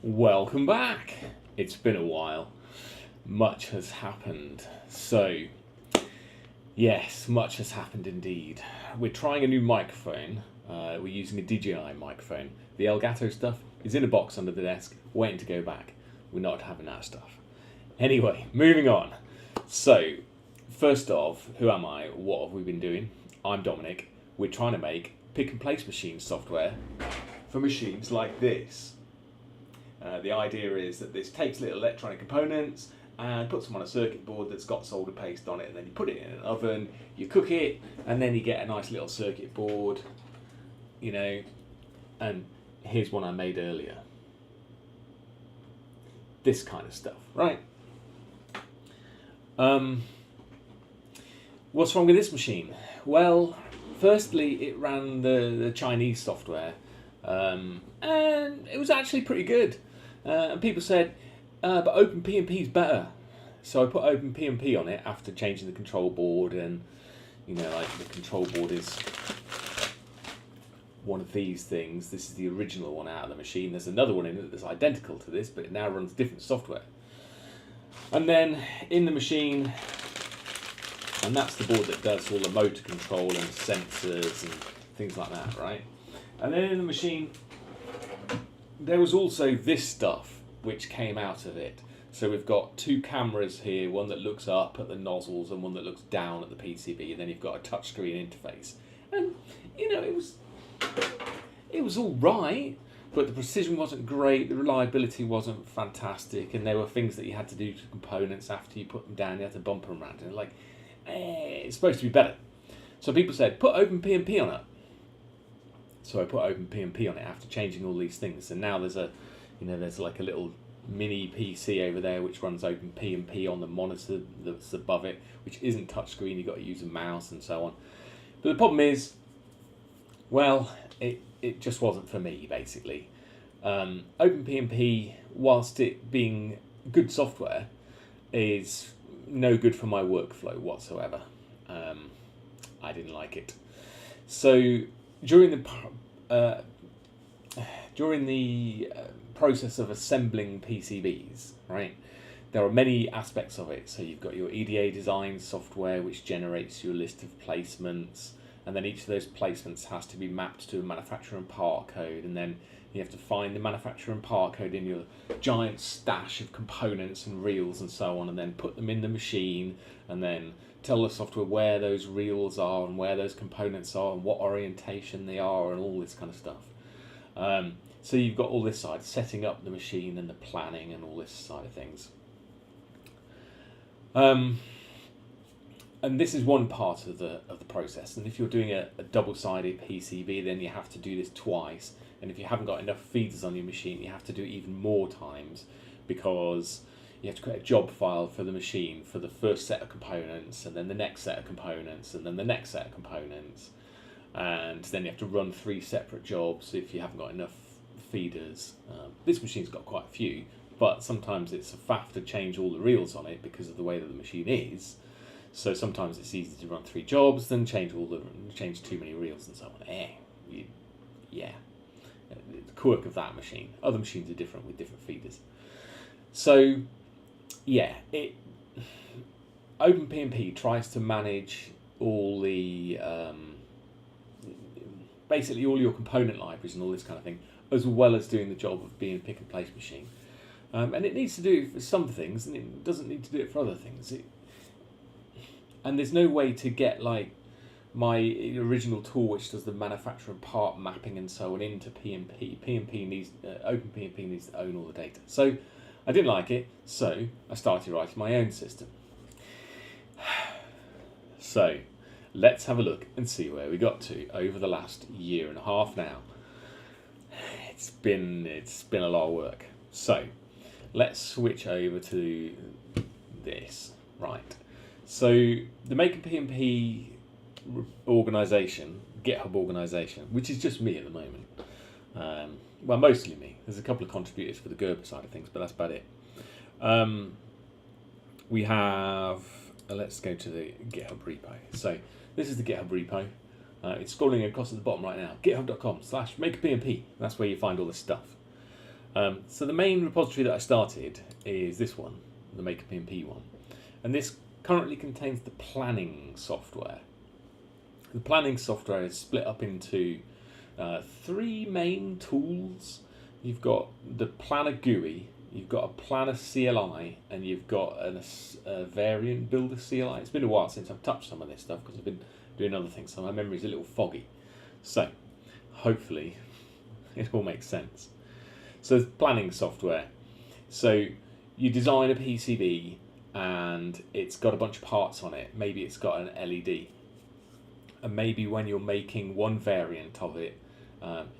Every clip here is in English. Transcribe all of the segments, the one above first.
Welcome back. It's been a while. Much has happened. So, yes, much has happened indeed. We're trying a new microphone. We're using a DJI microphone. The Elgato stuff is in a box under the desk, waiting to go back. We're not having that stuff. Anyway, moving on. So, first off, who am I? What have we been doing? I'm Dominic. We're trying to make pick and place machine software for machines like this. The idea is that this takes little electronic components and puts them on a circuit board that's got solder paste on it, and then you put it in an oven, you cook it, and then you get a nice little circuit board, and here's one I made earlier. This kind of stuff, right? What's wrong with this machine? Well, firstly, it ran the Chinese software, and it was actually pretty good. And people said, but OpenPnP is better. So I put OpenPnP on it after changing the control board, and the control board is one of these things. This is the original one out of the machine. There's another one in it that's identical to this, but it now runs different software. And then in the machine, and that's the board that does all the motor control and sensors and things like that, right? And then in the machine, there was also this stuff which came out of it. So we've got two cameras here, one that looks up at the nozzles and one that looks down at the PCB, and then you've got a touchscreen interface. And it was all right, but the precision wasn't great, the reliability wasn't fantastic, and there were things that you had to do to components after you put them down. You had to bump them around, and it's supposed to be better. So people said, put OpenPnP on it. So I put OpenPnP on it after changing all these things, and now there's there's like a little mini PC over there which runs OpenPnP on the monitor that's above it, which isn't touchscreen. You've got to use a mouse and so on. But the problem is, well, it just wasn't for me, basically. OpenPnP, whilst it being good software, is no good for my workflow whatsoever. I didn't like it. So during the process of assembling PCBs, right, there are many aspects of it. So you've got your EDA design software, which generates your list of placements, and then each of those placements has to be mapped to a manufacturer and part code, and then you have to find the manufacturer and part code in your giant stash of components and reels and so on, and then put them in the machine, and then tell the software where those reels are and where those components are and what orientation they are and all this kind of stuff. So you've got all this side, setting up the machine and the planning and all this side of things. And this is one part of the process. And if you're doing a double-sided PCB, then you have to do this twice. And if you haven't got enough feeders on your machine, you have to do it even more times, because you have to create a job file for the machine for the first set of components, and then the next set of components, and then the next set of components. And then you have to run 3 separate jobs if you haven't got enough feeders. This machine's got quite a few, but sometimes it's a faff to change all the reels on it because of the way that the machine is. So sometimes it's easy to run 3 jobs than change too many reels and so on. Yeah. The quirk of that machine. Other machines are different with different feeders. So yeah, OpenPnP tries to manage all the basically all your component libraries and all this kind of thing, as well as doing the job of being a pick and place machine. And it needs to do it for some things, and it doesn't need to do it for other things. And there's no way to get like my original tool, which does the manufacturer part mapping and so on, into PnP. OpenPnP needs to own all the data. So I didn't like it, so I started writing my own system. So let's have a look and see where we got to over the last year and a half now. It's been a lot of work. So let's switch over to this. Right. So the MakerPnP organisation, GitHub organisation, which is just me at the moment. Well, mostly me. There's a couple of contributors for the Gerber side of things, but that's about it. We have, let's go to the GitHub repo. So this is the GitHub repo. It's scrolling across at the bottom right now. github.com/MakerPnP. That's where you find all this stuff. So the main repository that I started is this one, the MakerPnP one. And this currently contains the planning software. The planning software is split up into 3 main tools. You've got the Planner GUI, you've got a Planner CLI, and you've got a variant builder CLI. It's been a while since I've touched some of this stuff because I've been doing other things, so my memory's a little foggy. So hopefully it all makes sense. So planning software. So you design a PCB and it's got a bunch of parts on it. Maybe it's got an LED. And maybe when you're making one variant of it,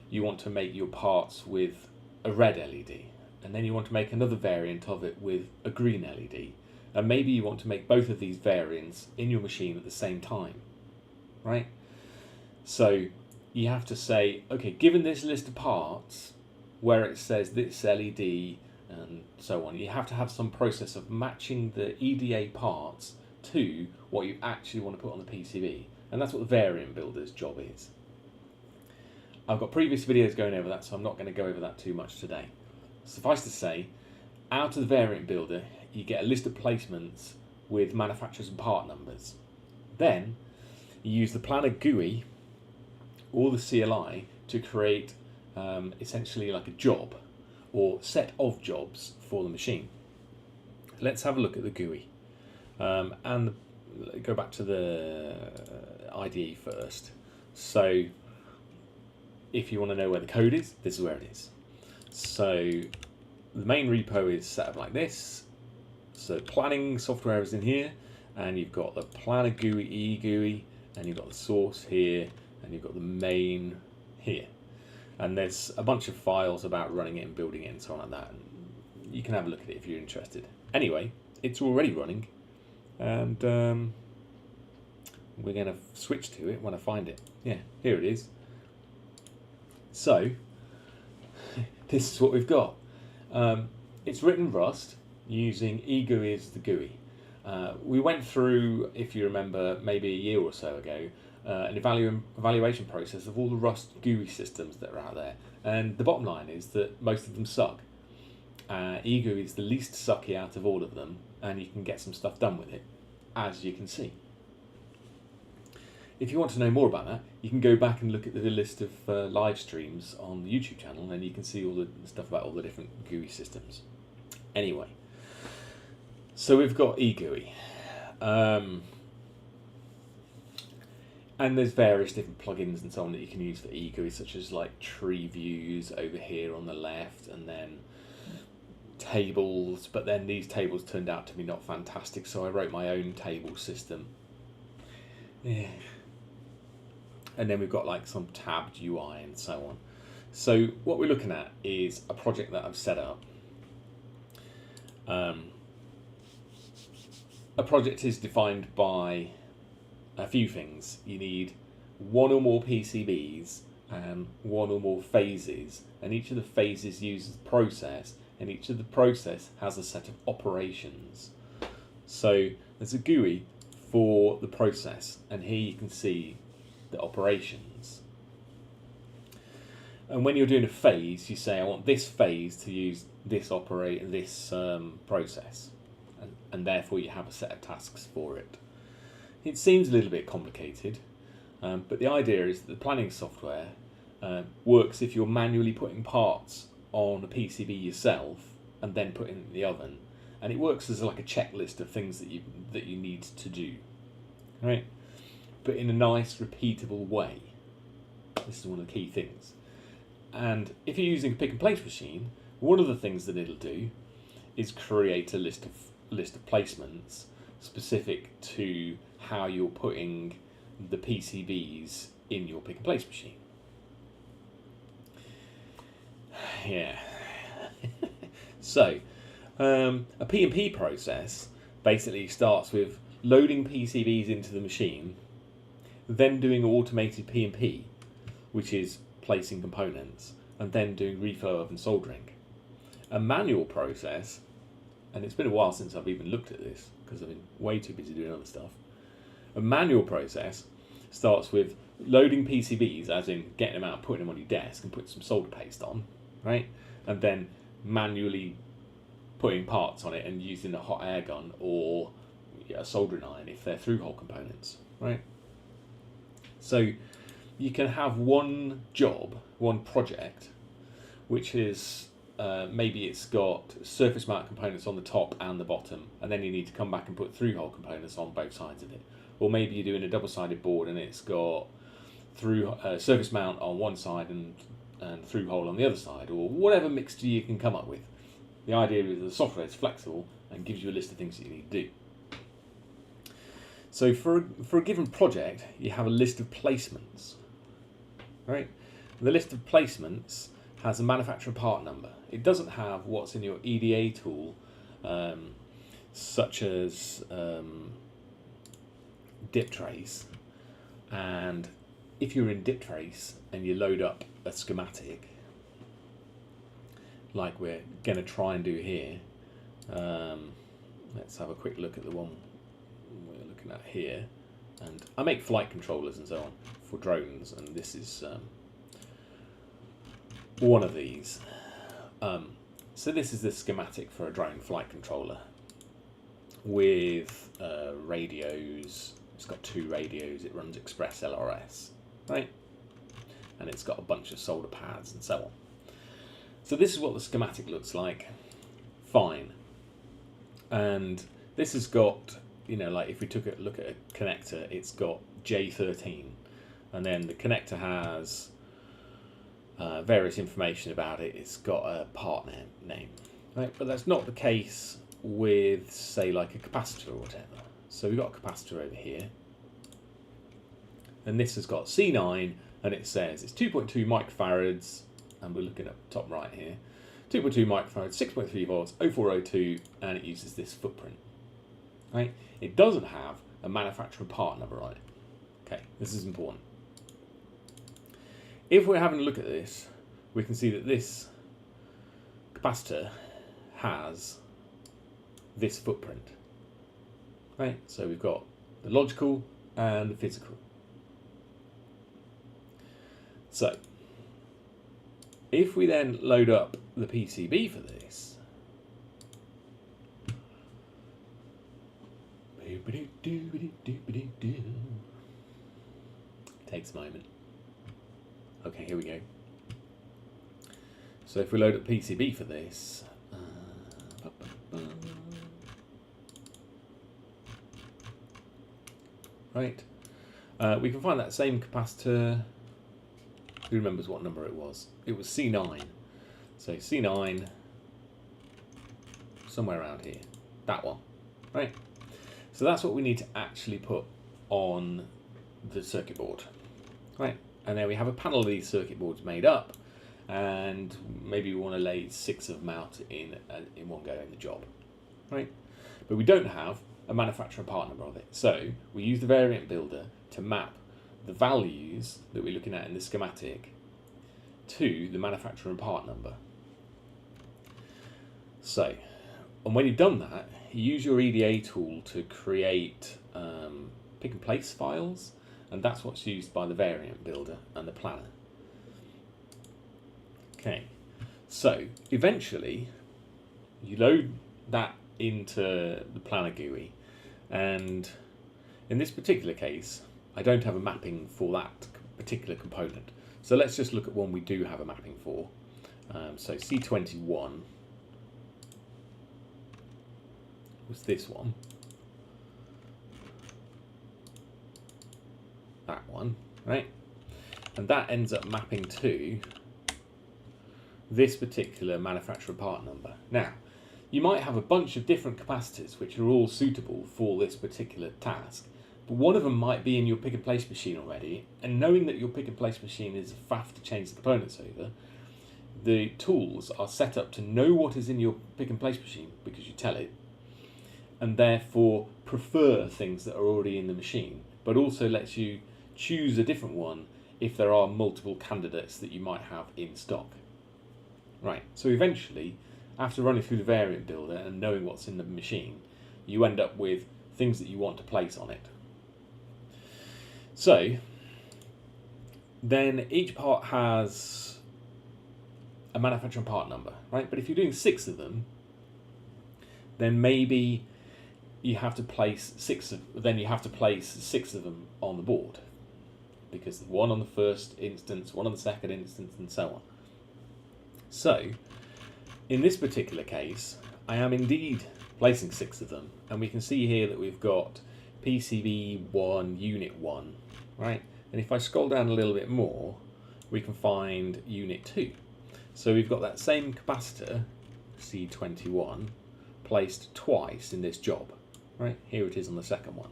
you want to make your parts with a red LED. And then you want to make another variant of it with a green LED. And maybe you want to make both of these variants in your machine at the same time, right? So you have to say, okay, given this list of parts, where it says this LED and so on, you have to have some process of matching the EDA parts to what you actually want to put on the PCB. And that's what the variant builder's job is. I've got previous videos going over that, so I'm not going to go over that too much today. Suffice to say, out of the variant builder, you get a list of placements with manufacturers and part numbers. Then you use the Planner GUI or the CLI to create essentially like a job or set of jobs for the machine. Let's have a look at the GUI and go back to the IDE first. So if you want to know where the code is, this is where it is. So the main repo is set up like this. So planning software is in here, and you've got the Planner GUI, eGUI, and you've got the source here, and you've got the main here. And there's a bunch of files about running it and building it and so on like that. And you can have a look at it if you're interested. Anyway, it's already running, and we're going to switch to it when I find it. Yeah, here it is. So this is what we've got. It's written Rust using eGUI as the GUI. We went through, if you remember, maybe a year or so ago, an evaluation process of all the Rust GUI systems that are out there. And the bottom line is that most of them suck. eGUI is the least sucky out of all of them, and you can get some stuff done with it, as you can see. If you want to know more about that, you can go back and look at the list of live streams on the YouTube channel, and you can see all the stuff about all the different GUI systems. Anyway, so we've got eGUI. And there's various different plugins and so on that you can use for eGUI, such as like tree views over here on the left, and then tables, but then these tables turned out to be not fantastic, so I wrote my own table system. Yeah. And then we've got like some tabbed UI and so on. So what we're looking at is a project that I've set up. A project is defined by a few things. You need one or more PCBs and one or more phases, and each of the phases uses a process, and each of the process has a set of operations. So there's a GUI for the process, and here you can see the operations. And when you're doing a phase, you say, I want this phase to use this process, and therefore you have a set of tasks for it. It seems a little bit complicated, but the idea is that the planning software works if you're manually putting parts on a PCB yourself and then putting it in the oven, and it works as like a checklist of things that you need to do, right? But in a nice, repeatable way. This is one of the key things. And if you're using a pick and place machine, one of the things that it'll do is create a list of placements specific to how you're putting the PCBs in your pick and place machine. Yeah. So, a P&P process basically starts with loading PCBs into the machine, then doing automated P&P, which is placing components, and then doing reflow oven soldering. A manual process, and it's been a while since I've even looked at this because I've been way too busy doing other stuff. A manual process starts with loading PCBs, as in getting them out, putting them on your desk and putting some solder paste on, right? And then manually putting parts on it and using a hot air gun or a soldering iron if they're through-hole components, right? So you can have one job, one project, which is maybe it's got surface mount components on the top and the bottom, and then you need to come back and put through-hole components on both sides of it. Or maybe you're doing a double-sided board and it's got surface mount on one side and through-hole on the other side, or whatever mixture you can come up with. The idea is the software is flexible and gives you a list of things that you need to do. So for a given project, you have a list of placements, right? The list of placements has a manufacturer part number. It doesn't have what's in your EDA tool, such as DipTrace. And if you're in DipTrace and you load up a schematic, like we're going to try and do here, let's have a quick look at the one we're looking at here. And I make flight controllers and so on for drones, and this is one of these. So this is the schematic for a drone flight controller with radios. It's got 2 radios. It runs Express LRS, right? And it's got a bunch of solder pads and so on. So this is what the schematic looks like. Fine. And this has got, you know, like if we took a look at a connector, it's got J13, and then the connector has various information about it. It's got a part name, right? But that's not the case with, say, like a capacitor or whatever. So we've got a capacitor over here, and this has got C9, and it says it's 2.2 microfarads, and we're looking at top right here, 2.2 microfarads, 6.3 volts, 0402, and it uses this footprint, right? It doesn't have a manufacturer part number on it. Okay, this is important. If we're having a look at this, we can see that this capacitor has this footprint, right? So we've got the logical and the physical. So if we then load up the PCB for this, takes a moment. Okay, here we go. So if we load up PCB for this, right, we can find that same capacitor. Who remembers what number it was? It was C9. So C9, somewhere around here. That one, right? So that's what we need to actually put on the circuit board, right? And then we have a panel of these circuit boards made up, and maybe we want to lay 6 of them out in one go in the job, right? But we don't have a manufacturer part number of it. So we use the variant builder to map the values that we're looking at in the schematic to the manufacturer and part number. So, and when you've done that, you use your EDA tool to create pick and place files, and that's what's used by the variant builder and the planner. Okay, so eventually you load that into the planner GUI, and in this particular case I don't have a mapping for that particular component. So let's just look at one we do have a mapping for. So C21 was this one. That one, right? And that ends up mapping to this particular manufacturer part number. Now, you might have a bunch of different capacitors which are all suitable for this particular task, but one of them might be in your pick and place machine already, and knowing that your pick and place machine is a faff to change the components over, the tools are set up to know what is in your pick and place machine because you tell it, and therefore prefer things that are already in the machine, but also lets you choose a different one if there are multiple candidates that you might have in stock. Right, so eventually, after running through the variant builder and knowing what's in the machine, you end up with things that you want to place on it. So then each part has a manufacturing part number, right? But if you're doing 6 of them, then maybe you have to place 6 of them on the board, because one on the first instance, one on the second instance, and so on. So in this particular case, I am indeed placing 6 of them, and we can see here that we've got PCB1 unit 1, right? And if I scroll down a little bit more, we can find unit 2. So we've got that same capacitor, C21, placed twice in this job, right? Here it is on the second one.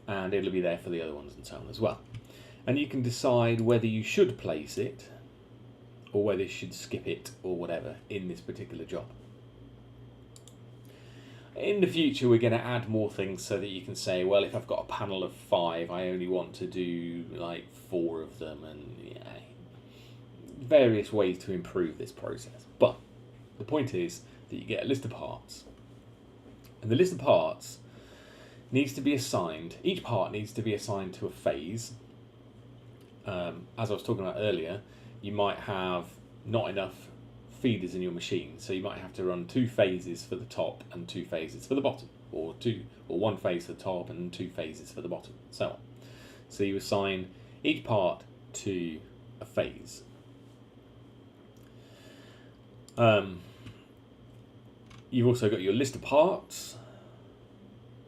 And it'll be there for the other ones and so on as well. And you can decide whether you should place it or whether you should skip it or whatever in this particular job. In the future, we're going to add more things so that you can say, well, if I've got a panel of 5, I only want to do like 4 of them, and various ways to improve this process. But the point is that you get a list of parts, and the list of parts needs to be assigned, each part needs to be assigned to a phase. As I was talking about earlier, you might have not enough feeders in your machine, so you might have to run 2 phases for the top and 2 phases for the bottom, or 1 phase for the top and 2 phases for the bottom, so on. So you assign each part to a phase. You've also got your list of parts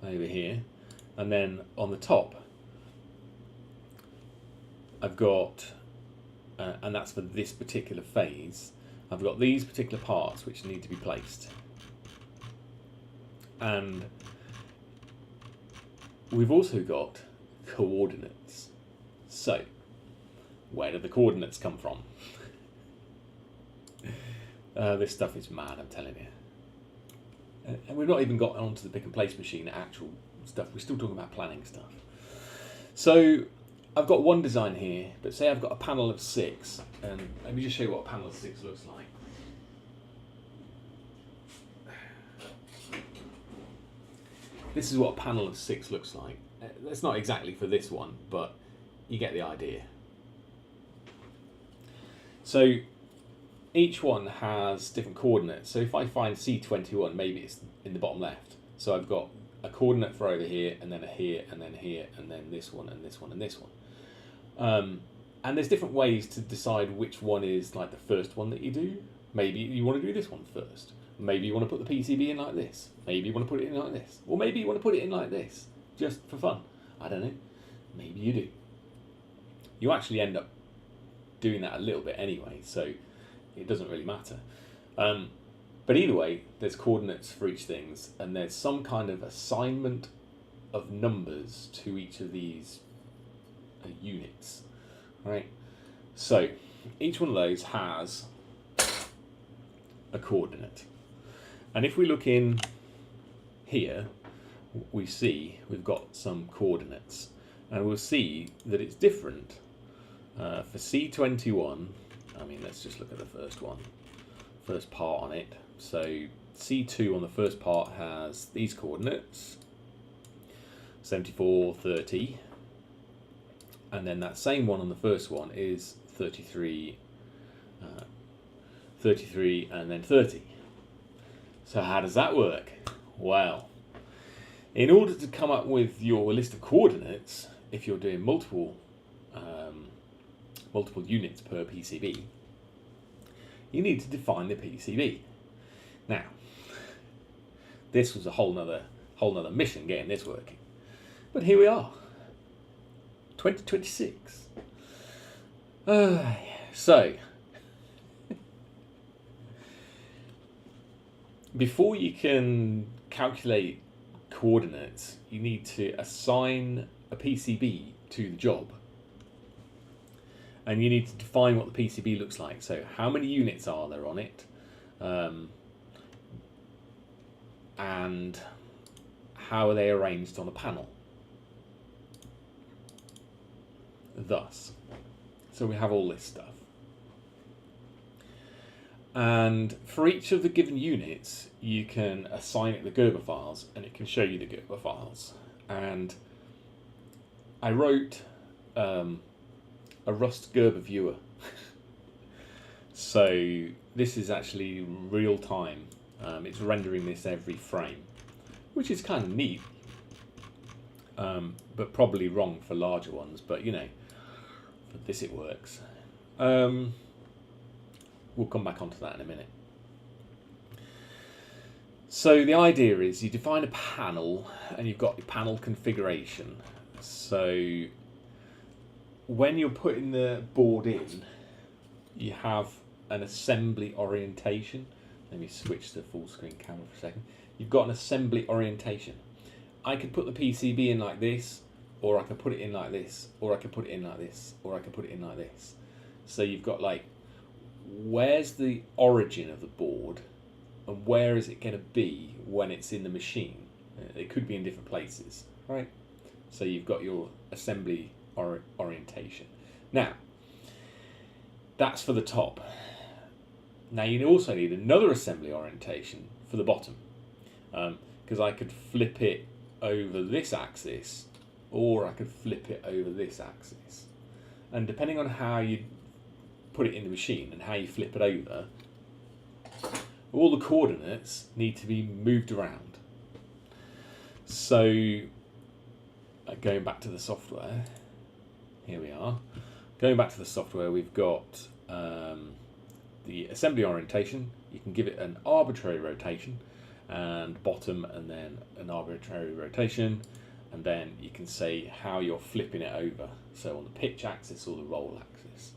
over here, and then on the top I've got, and that's for this particular phase, I've got these particular parts which need to be placed. And we've also got coordinates. So, where do the coordinates come from? This stuff is mad, I'm telling you. And we've not even got onto the pick and place machine, actual stuff. We're still talking about planning stuff. So I've got one design here, but say I've got a panel of 6, and let me just show you what a panel of 6 looks like. This is what a panel of 6 looks like. That's not exactly for this one, but you get the idea. So each one has different coordinates. So if I find C21, maybe it's in the bottom left. So I've got a coordinate for over here, and then a here, and then here, and then this one, and this one, and this one. And there's different ways to decide which one is like the first one that you do. Maybe you want to do this one first. Maybe you want to put the PCB in like this. Maybe you want to put it in like this. Or maybe you want to put it in like this, just for fun. I don't know. Maybe you do. You actually end up doing that a little bit anyway, so it doesn't really matter. But either way, there's coordinates for each things, and there's some kind of assignment of numbers to each of these units, right? So each one of those has a coordinate. And if we look in here, we see we've got some coordinates, and we'll see that it's different for C21. I mean, let's just look at the first part on it. So C2 on the first part has these coordinates, 74, 30, and then that same one on the first one is 33, 33, and then 30. So how does that work? Well, in order to come up with your list of coordinates, if you're doing multiple units per PCB, you need to define the PCB. Now, this was a whole nother mission getting this working, but here we are, 2026. So, before you can calculate coordinates, you need to assign a PCB to the job. And you need to define what the PCB looks like. So how many units are there on it? And how are they arranged on a panel? Thus. So we have all this stuff. And for each of the given units, you can assign it the Gerber files, and it can show you the Gerber files. And I wrote a Rust Gerber viewer. So this is actually real time. It's rendering this every frame, which is kind of neat, but probably wrong for larger ones. But you know, for this it works. We'll come back onto that in a minute. So the idea is you define a panel and you've got your panel configuration. So when you're putting the board in, you have an assembly orientation. Let me switch to full screen camera for a second. You've got an assembly orientation. I could put the PCB in like this, or I could put it in like this, or I could put it in like this, or I could put it in like this. So you've got like, where's the origin of the board and where is it going to be when it's in the machine? It could be in different places, right? So you've got your assembly orientation. Now, that's for the top. Now you also need another assembly orientation for the bottom, because I could flip it over this axis, or I could flip it over this axis. And depending on how you put it in the machine and how you flip it over, all the coordinates need to be moved around. So going back to the software, here we are. Going back to the software, we've got the assembly orientation. You can give it an arbitrary rotation and bottom, and then an arbitrary rotation, and then you can say how you're flipping it over, so on the pitch axis or the roll axis.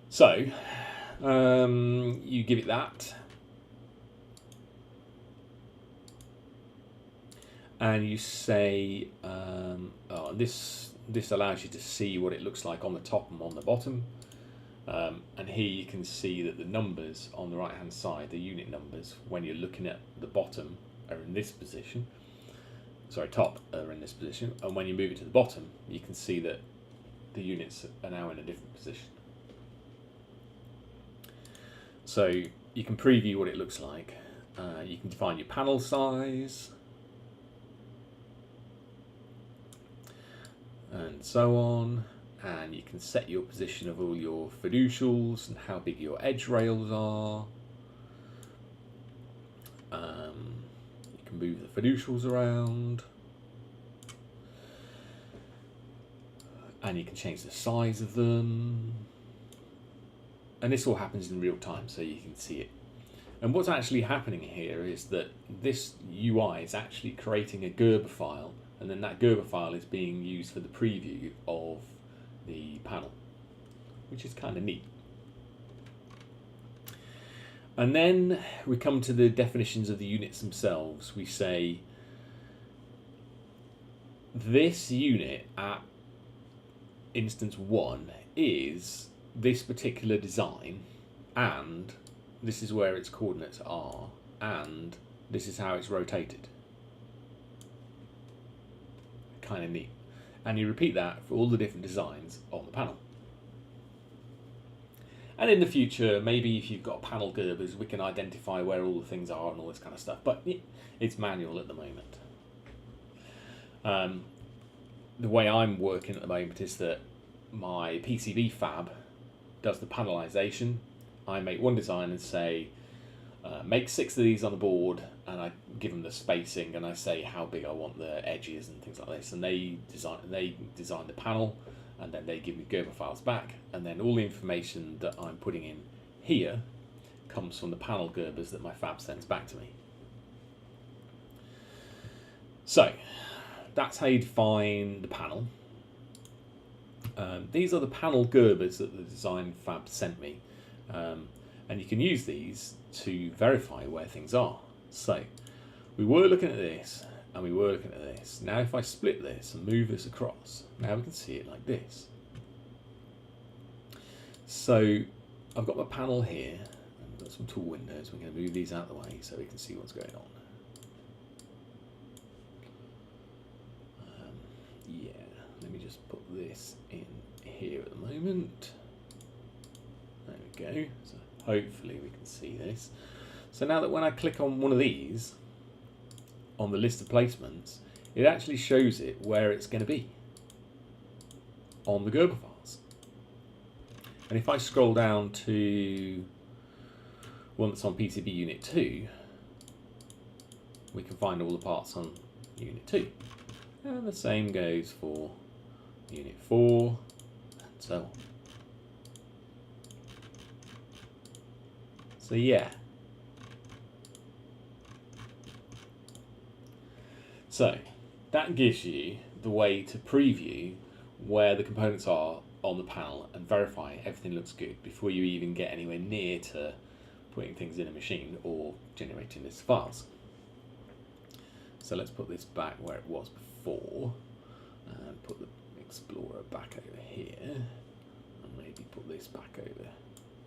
So you give it that, and you say this allows you to see what it looks like on the top and on the bottom, and here you can see that the numbers on the right hand side, the unit numbers, when you're looking at the bottom, are in this position, sorry, top are in this position, and when you move it to the bottom you can see that the units are now in a different position. So you can preview what it looks like. You can define your panel size, and so on, and you can set your position of all your fiducials and how big your edge rails are. You can move the fiducials around, and you can change the size of them, and this all happens in real time, so you can see it. And what's actually happening here is that this UI is actually creating a Gerber file, and then that Gerber file is being used for the preview of the panel, which is kind of neat. And then we come to the definitions of the units themselves. We say this unit at instance 1 is this particular design, and this is where its coordinates are, and this is how it's rotated. Kind of neat. And you repeat that for all the different designs on the panel. And in the future, maybe if you've got panel Gerbers, we can identify where all the things are and all this kind of stuff, but it's manual at the moment. The way I'm working at the moment is that my PCB fab does the panelization. I make one design and say, make 6 of these on the board, and I give them the spacing, and I say how big I want the edges and things like this, and they design the panel, and then they give me Gerber files back, and then all the information that I'm putting in here comes from the panel Gerbers that my fab sends back to me. So that's how you define the panel. These are the panel Gerbers that the design fab sent me, and you can use these to verify where things are. So we were looking at this, and we were looking at this. Now if I split this and move this across, now we can see it like this. So I've got my panel here, I've got some tool windows. We're going to move these out of the way so we can see what's going on. Yeah, let me just put this in here at the moment. There we go. So hopefully we can see this. So now that when I click on one of these on the list of placements, it actually shows it where it's going to be. on the Gerber files. And if I scroll down to one that's on PCB Unit 2, we can find all the parts on Unit 2. And the same goes for Unit 4, and so on. So yeah. So that gives you the way to preview where the components are on the panel and verify everything looks good before you even get anywhere near to putting things in a machine or generating list files. So let's put this back where it was before and put the Explorer back over here and maybe put this back over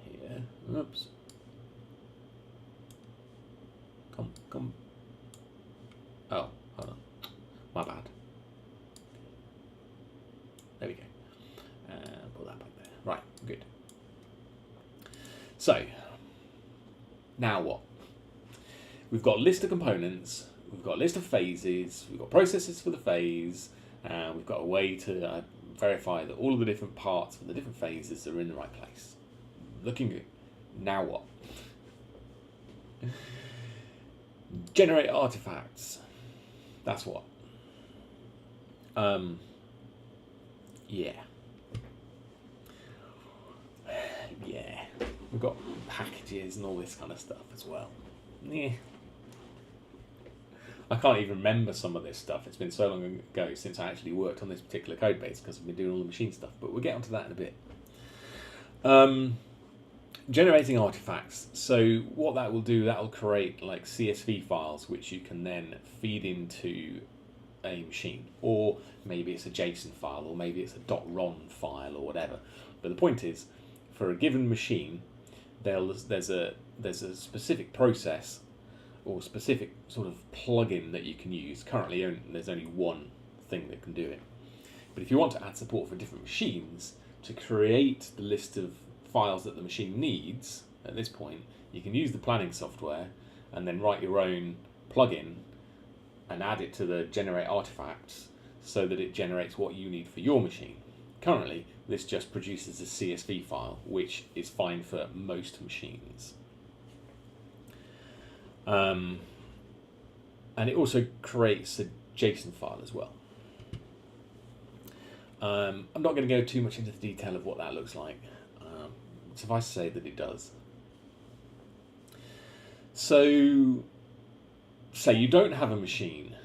here. Oops. Come. Oh, hold on. My bad. There we go. And put that back there. Right, good. So, now what? We've got a list of components, we've got a list of phases, we've got processes for the phase, and we've got a way to verify that all of the different parts of the different phases are in the right place. Looking good. Now what? Generate artifacts. That's what. Yeah. Yeah. We've got packages and all this kind of stuff as well. Yeah. I can't even remember some of this stuff. It's been so long ago since I actually worked on this particular code base because I've been doing all the machine stuff, but we'll get onto that in a bit. Generating artifacts. So what that will do, that will create like CSV files which you can then feed into a machine, or maybe it's a JSON file, or maybe it's a .ron file or whatever. But the point is, for a given machine, there's a specific process or specific sort of plugin that you can use. Currently, there's only one thing that can do it. But if you want to add support for different machines to create the list of files that the machine needs, at this point, you can use the planning software and then write your own plugin and add it to the generate artifacts so that it generates what you need for your machine. Currently, this just produces a CSV file, which is fine for most machines. And it also creates a JSON file as well. I'm not going to go too much into the detail of what that looks like. Suffice to say that it does. So, say you don't have a machine.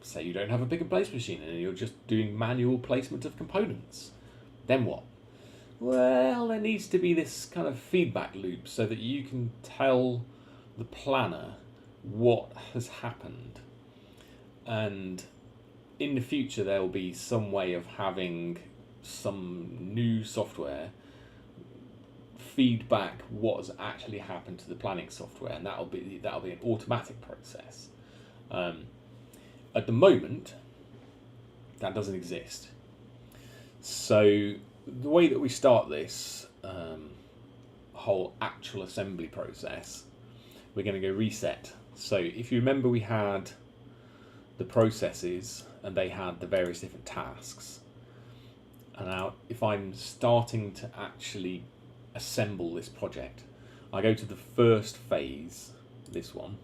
Say you don't have a pick and place machine and you're just doing manual placement of components. Then what? Well, there needs to be this kind of feedback loop so that you can tell the planner what has happened. And in the future, there will be some way of having some new software feedback what has actually happened to the planning software, and that'll be an automatic process. At the moment, that doesn't exist. So the way that we start this whole actual assembly process, we're going to go reset. So if you remember, we had the processes and they had the various different tasks. And now if I'm starting to actually assemble this project, I go to the first phase, this one,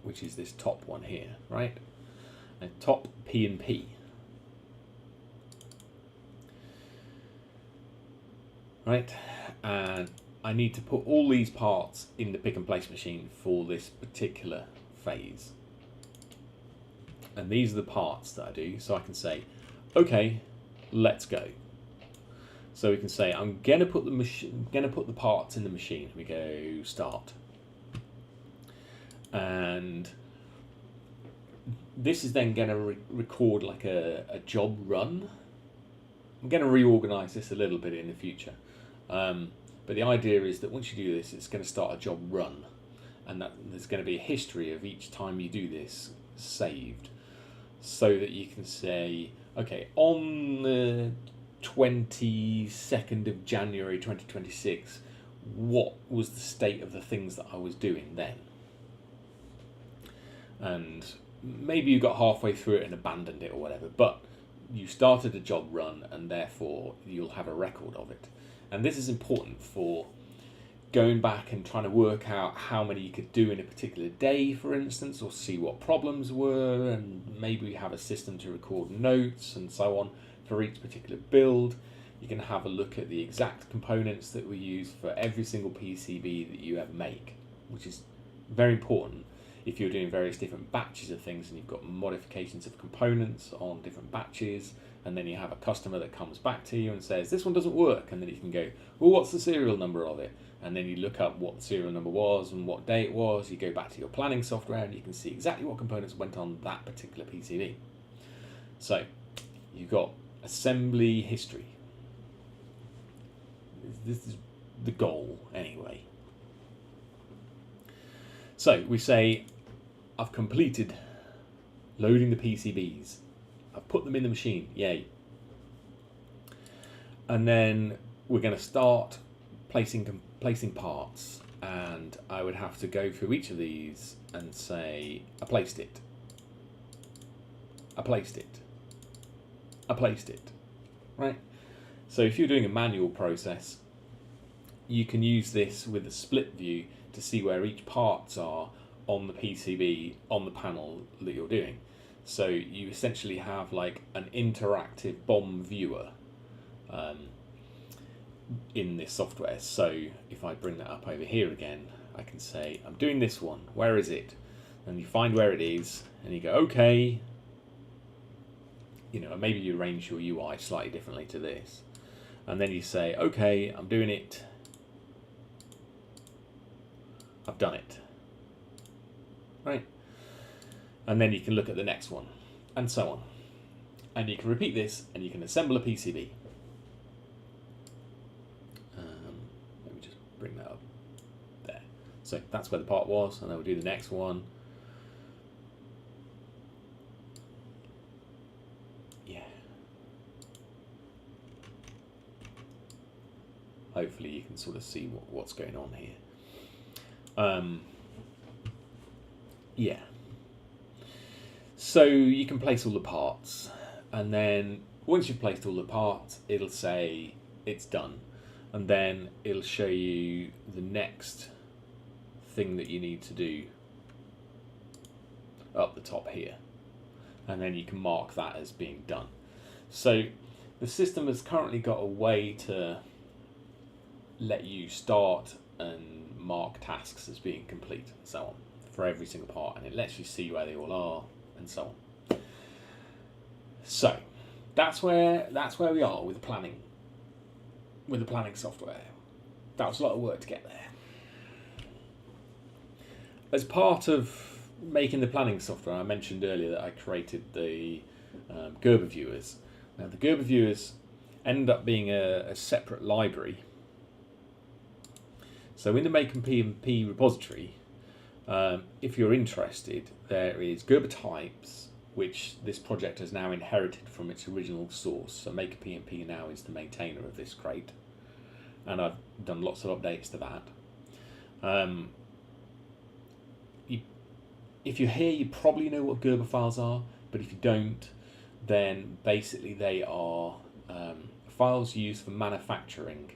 which is this top one here, right? And top P&P. Right, and I need to put all these parts in the pick and place machine for this particular phase. And these are the parts that I do, so I can say, okay, let's go. So we can say, I'm gonna put the parts in the machine. We go start. And this is then gonna record like a job run. I'm gonna reorganize this a little bit in the future. But the idea is that once you do this, it's gonna start a job run. And that there's gonna be a history of each time you do this saved. So that you can say, okay, on the 22nd of January 2026, what was the state of the things that I was doing then? And maybe you got halfway through it and abandoned it or whatever, but you started a job run, and therefore you'll have a record of it. And this is important for going back and trying to work out how many you could do in a particular day, for instance, or see what problems were, and maybe have a system to record notes and so on for each particular build. You can have a look at the exact components that were used for every single PCB that you ever make, which is very important if you're doing various different batches of things and you've got modifications of components on different batches, and then you have a customer that comes back to you and says, this one doesn't work, and then you can go, well, what's the serial number of it? And then you look up what the serial number was and what day it was, you go back to your planning software and you can see exactly what components went on that particular PCB. So you've got assembly history. This is the goal anyway. So we say, I've completed loading the PCBs. I've put them in the machine, yay. And then we're going to start placing parts, and I would have to go through each of these and say, I placed it, I placed it, I placed it, right? So if you're doing a manual process, you can use this with a split view to see where each parts are on the PCB, on the panel that you're doing. So you essentially have like an interactive BOM viewer in this software. So if I bring that up over here again, I can say, I'm doing this one, where is it? And you find where it is, and you go, okay. You know, maybe you arrange your UI slightly differently to this. And then you say, okay, I'm doing it. I've done it. Right? And then you can look at the next one, and so on. And you can repeat this, and you can assemble a PCB. Let me just bring that up there. So that's where the part was, and then we'll do the next one. Yeah. Hopefully you can sort of see what's going on here. Yeah. So you can place all the parts, and then once you've placed all the parts, it'll say it's done, and then it'll show you the next thing that you need to do up the top here, and then you can mark that as being done. So the system has currently got a way to let you start and mark tasks as being complete and so on for every single part, and it lets you see where they all are and so on. So that's where we are with the planning software. That was a lot of work to get there. As part of making the planning software, I mentioned earlier that I created the Gerber viewers. Now the Gerber viewers end up being a separate library. So in the MakerPnP repository, if you're interested, there is Gerber types, which this project has now inherited from its original source. So MakerPnP now is the maintainer of this crate, and I've done lots of updates to that. If you're here, you probably know what Gerber files are, but if you don't, then basically they are files used for manufacturing.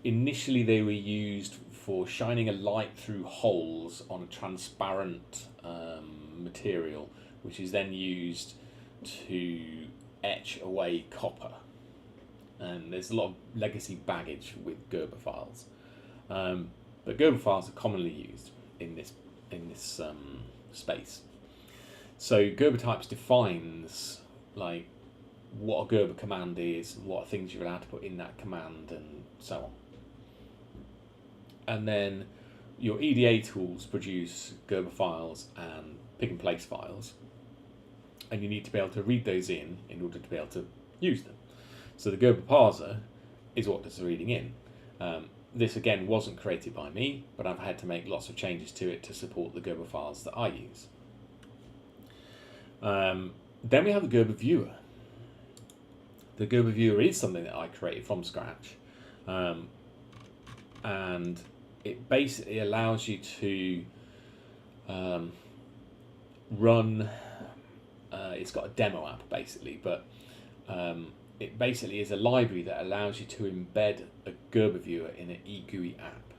Initially they were used for shining a light through holes on a transparent material, which is then used to etch away copper. And there's a lot of legacy baggage with Gerber files, but Gerber files are commonly used in this space. So Gerber types defines like what a Gerber command is, what things you're allowed to put in that command, and so on. And then your EDA tools produce Gerber files and pick and place files, and you need to be able to read those in order to be able to use them. So the Gerber parser is what does the reading in. This again wasn't created by me, but I've had to make lots of changes to it to support the Gerber files that I use. Then we have the Gerber viewer. The Gerber viewer is something that I created from scratch, and it basically allows you to run it's got a demo app basically, but it basically is a library that allows you to embed a Gerber viewer in an eGUI app.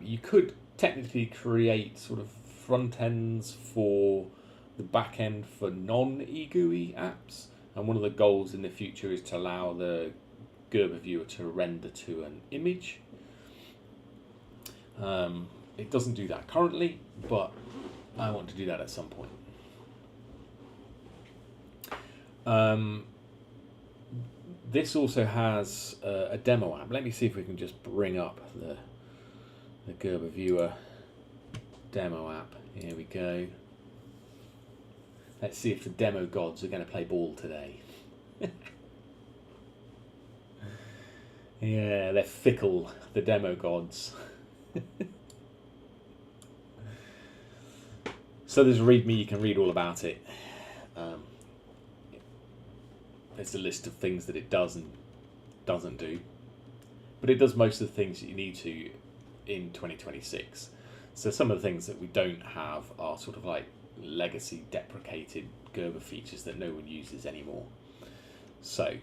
You could technically create sort of front ends for the back end for non-eGUI apps, and one of the goals in the future is to allow the Gerber viewer to render to an image. It doesn't do that currently, but I want to do that at some point. This also has a demo app. Let me see if we can just bring up the Gerber viewer demo app. Here we go. Let's see if the demo gods are going to play ball today. Yeah, they're fickle, the demo gods. So there's a README, you can read all about it. There's a list of things that it does and doesn't do. But it does most of the things that you need to in 2026. So some of the things that we don't have are sort of like legacy deprecated Gerber features that no one uses anymore. So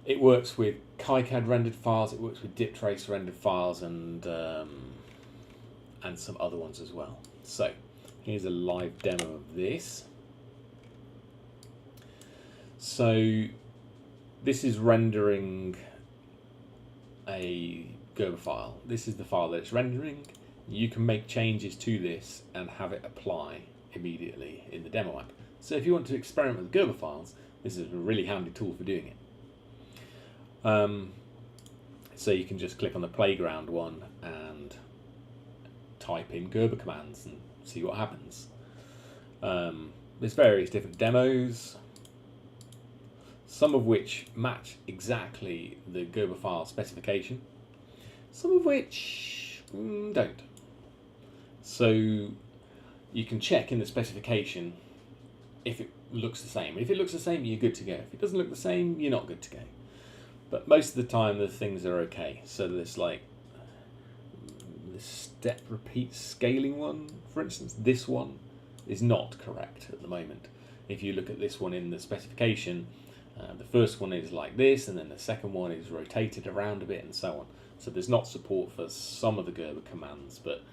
it works with KiCad rendered files, it works with DipTrace rendered files, and some other ones as well. So here's a live demo of this. So this is rendering a Gerber file. This is the file that it's rendering. You can make changes to this and have it apply immediately in the demo app. So if you want to experiment with Gerber files, this is a really handy tool for doing it. So you can just click on the playground one and type in Gerber commands and see what happens. There's various different demos, some of which match exactly the Gerber file specification, some of which don't. So you can check in the specification if it looks the same. If it looks the same, you're good to go. If it doesn't look the same, you're not good to go. But most of the time, the things are okay. So there's like the step repeat scaling one, for instance. This one is not correct at the moment. If you look at this one in the specification, the first one is like this, and then the second one is rotated around a bit, and so on. So there's not support for some of the Gerber commands, but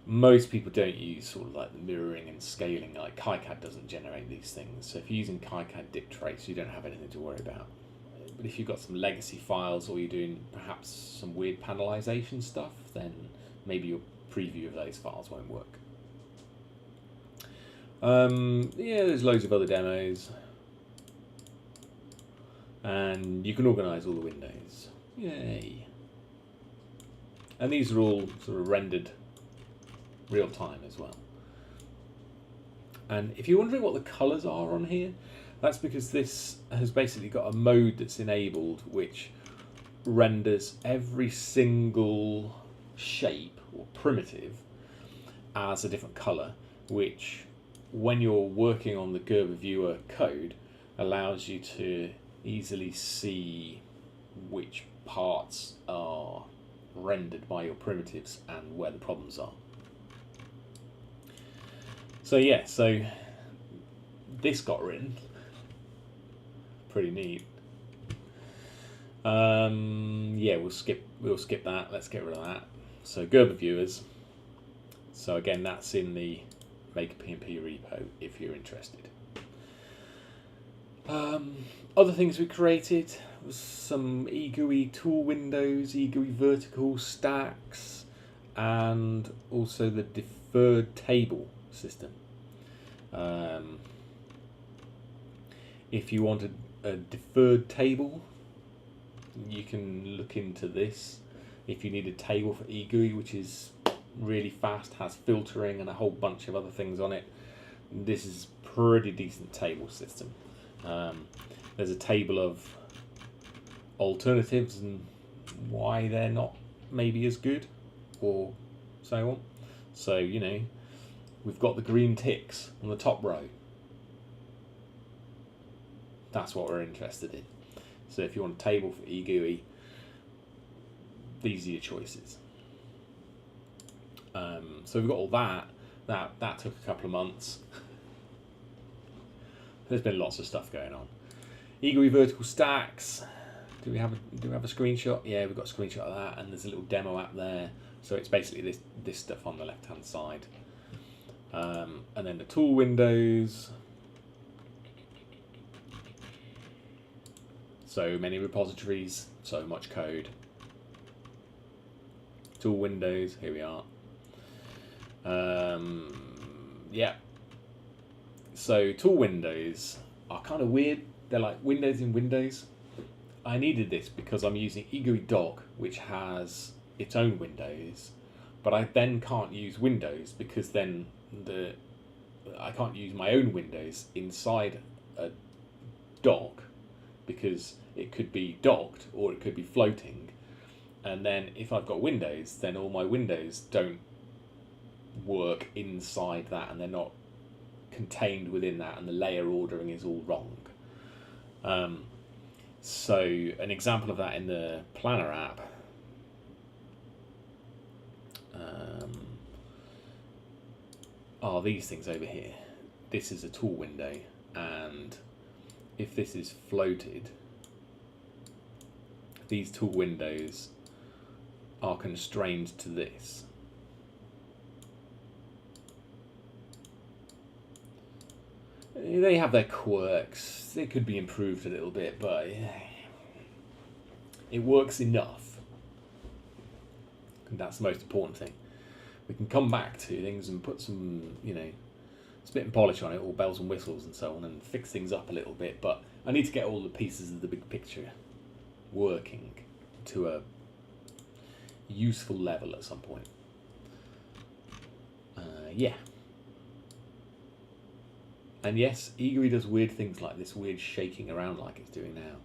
most people don't use sort of like the mirroring and scaling. Like KiCad doesn't generate these things. So if you're using KiCad DipTrace, you don't have anything to worry about. But if you've got some legacy files, or you're doing perhaps some weird panelization stuff, then maybe your preview of those files won't work. Yeah, there's loads of other demos. And you can organize all the windows. Yay. And these are all sort of rendered real time as well. And if you're wondering what the colors are on here, that's because this has basically got a mode that's enabled which renders every single shape or primitive as a different color, which when you're working on the Gerber viewer code allows you to easily see which parts are rendered by your primitives and where the problems are. So yeah, so this got written. Pretty neat. Yeah, we'll skip that. Let's get rid of that. So Gerber viewers. So again, that's in the MakerPnP repo if you're interested. Other things we created was some eGUI tool windows, eGUI vertical stacks, and also the deferred table system. If you wanted a deferred table, you can look into this. If you need a table for eGUI, which is really fast, has filtering and a whole bunch of other things on it, this is a pretty decent table system. There's a table of alternatives and why they're not maybe as good or so on. So, you know, we've got the green ticks on the top row. That's what we're interested in. So if you want a table for eGUI, these are your choices. So we've got all that. That took a couple of months. There's been lots of stuff going on. eGUI vertical stacks. Do we have a screenshot? Yeah, we've got a screenshot of that, and there's a little demo app there. So it's basically this stuff on the left-hand side. And then the tool windows. So many repositories, so much code. Tool windows, here we are. Yeah. So tool windows are kind of weird. They're like windows in Windows. I needed this because I'm using eGUI doc, which has its own windows, but I then can't use Windows because then I can't use my own windows inside a doc because it could be docked or it could be floating. And then if I've got Windows, then all my windows don't work inside that, and they're not contained within that, and the layer ordering is all wrong. So an example of that in the Planner app are these things over here. This is a tool window, and if this is floated, these tool windows are constrained to this. They have their quirks. They could be improved a little bit, but it works enough. And that's the most important thing. We can come back to things and put some, spit and polish on it, all bells and whistles and so on, and fix things up a little bit. But I need to get all the pieces of the big picture working to a useful level at some point. Yeah. And yes, eGUI does weird things like this weird shaking around like it's doing now.